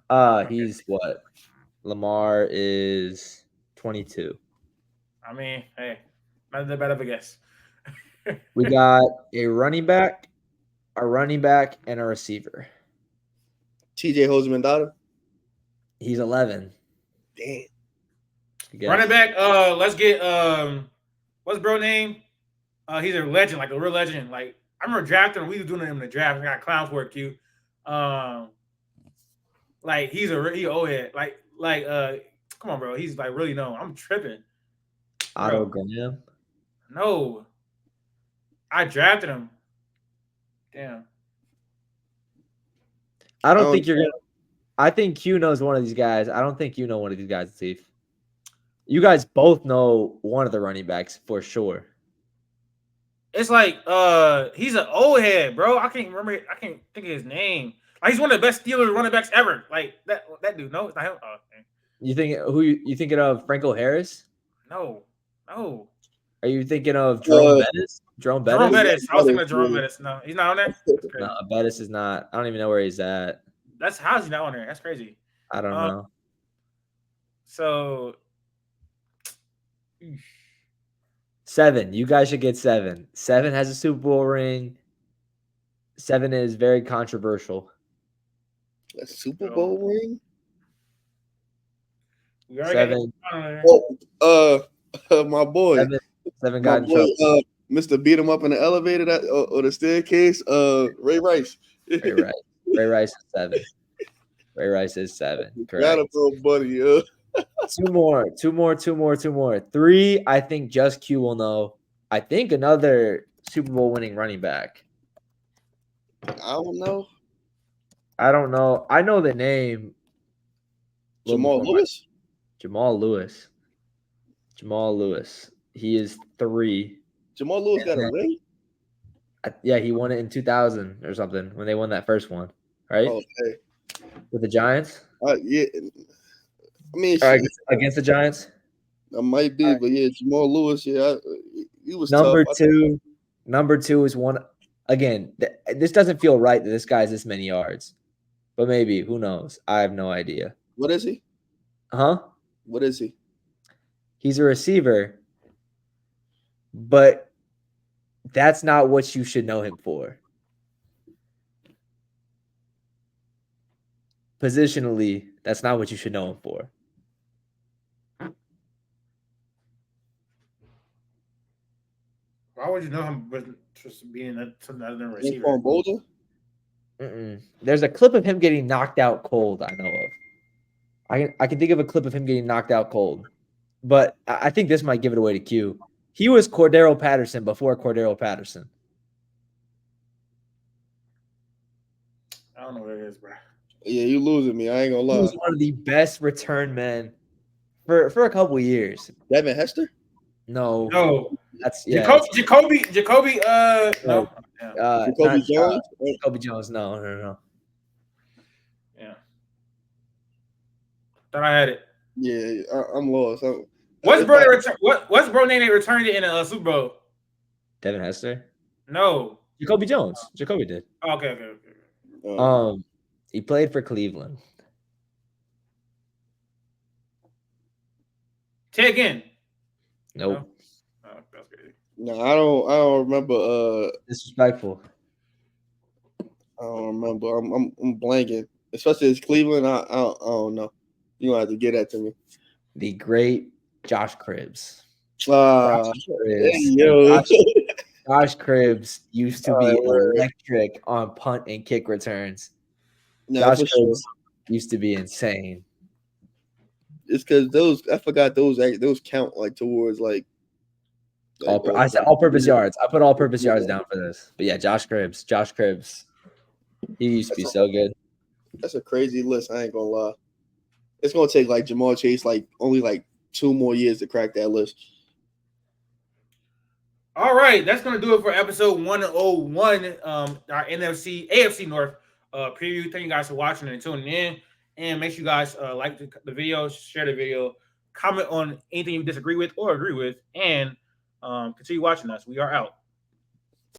He's what? Lamar is 22. I mean, hey, not that bad of a guess. We got a running back, and a receiver. TJ Hosmandada. He's 11. Damn. Running back. Let's get what's bro name? He's a legend, like a real legend. Like, I remember drafting him. We were doing him in the draft. We got clowns for it, Q. Like, he's he old head. Like, come on, bro. He's like really known. I'm tripping. Otto Graham? No. I drafted him. Damn. I don't think you're gonna. I think Q knows one of these guys. I don't think you know one of these guys, Steve. You guys both know one of the running backs for sure. It's like he's an old head, bro. I can't remember. I can't think of his name. Like he's one of the best Steelers running backs ever. Like that dude. No, it's not him. Oh, okay. You think you thinking of Franco Harris? No. Are you thinking of Jerome Bettis? Jerome Bettis? I was thinking of Jerome Bettis. No, he's not on there. That's crazy. No, Bettis is not. I don't even know where he's at. How's he not on there? That's crazy. I don't know. So 7. You guys should get 7. 7 has a Super Bowl ring. 7 is very controversial. A Super Bowl ring? We already 7. My boy. 7 got in trouble. Mr. Beat him up in the elevator or the staircase. Ray Rice. Ray Rice is 7. Ray Rice is 7. Correct. Got him, bro, buddy. 2 more. 3, I think just Q will know. I think another Super Bowl winning running back. I don't know. I know the name. Jamal Lewis. Jamal Lewis. He is 3. Jamal Lewis got a ring? Yeah, he won it in 2000 or something when they won that first one, right? Okay. With the Giants? Yeah. I mean, against the Giants? I might be, but yeah, Jamal Lewis, yeah, he was number tough. 2. Number 2 is one. Again, this doesn't feel right that this guy has this many yards, but maybe, who knows? I have no idea. What is he? Huh? What is he? He's a receiver, but that's not what you should know him for. Positionally, that's not what you should know him for. Why would you know him with just being another receiver? Anquan Boulder? There's a clip of him getting knocked out cold, I know of. I can think of a clip of him getting knocked out cold. But I think this might give it away to Q. He was Cordero Patterson before Cordero Patterson. I don't know what it is, bro. Yeah, you losing me. I ain't gonna lie. He was one of the best return men for a couple of years. Devin Hester? No. That's Jacoby. No. Jacoby Jones? Jacoby Jones. No. Yeah. Thought I had it. Yeah, I'm lost. What's bro name they returned it in a Super Bowl? Devin Hester? No. Jacoby Jones. Jacoby did. Oh, okay. He played for Cleveland. Say again. Nope. Oh, that's crazy. No, I don't remember. Disrespectful. I don't remember. I'm blanking. Especially as Cleveland. I don't know. You gonna have to get that to me. The great Josh Cribbs. Josh Cribbs used to be electric on punt and kick returns. No, Josh Cribbs used to be insane. It's because I forgot those count like towards like I said all-purpose yards. I put all-purpose yards down for this. But yeah, Josh Cribbs. He used to be so good. That's a crazy list. I ain't gonna lie. It's gonna take like Jamar Chase only 2 more years to crack that list. All right, that's gonna do it for episode 101. Our AFC North preview. Thank you guys for watching and tuning in. And make sure you guys like the video, share the video, comment on anything you disagree with or agree with, and continue watching us. We are out.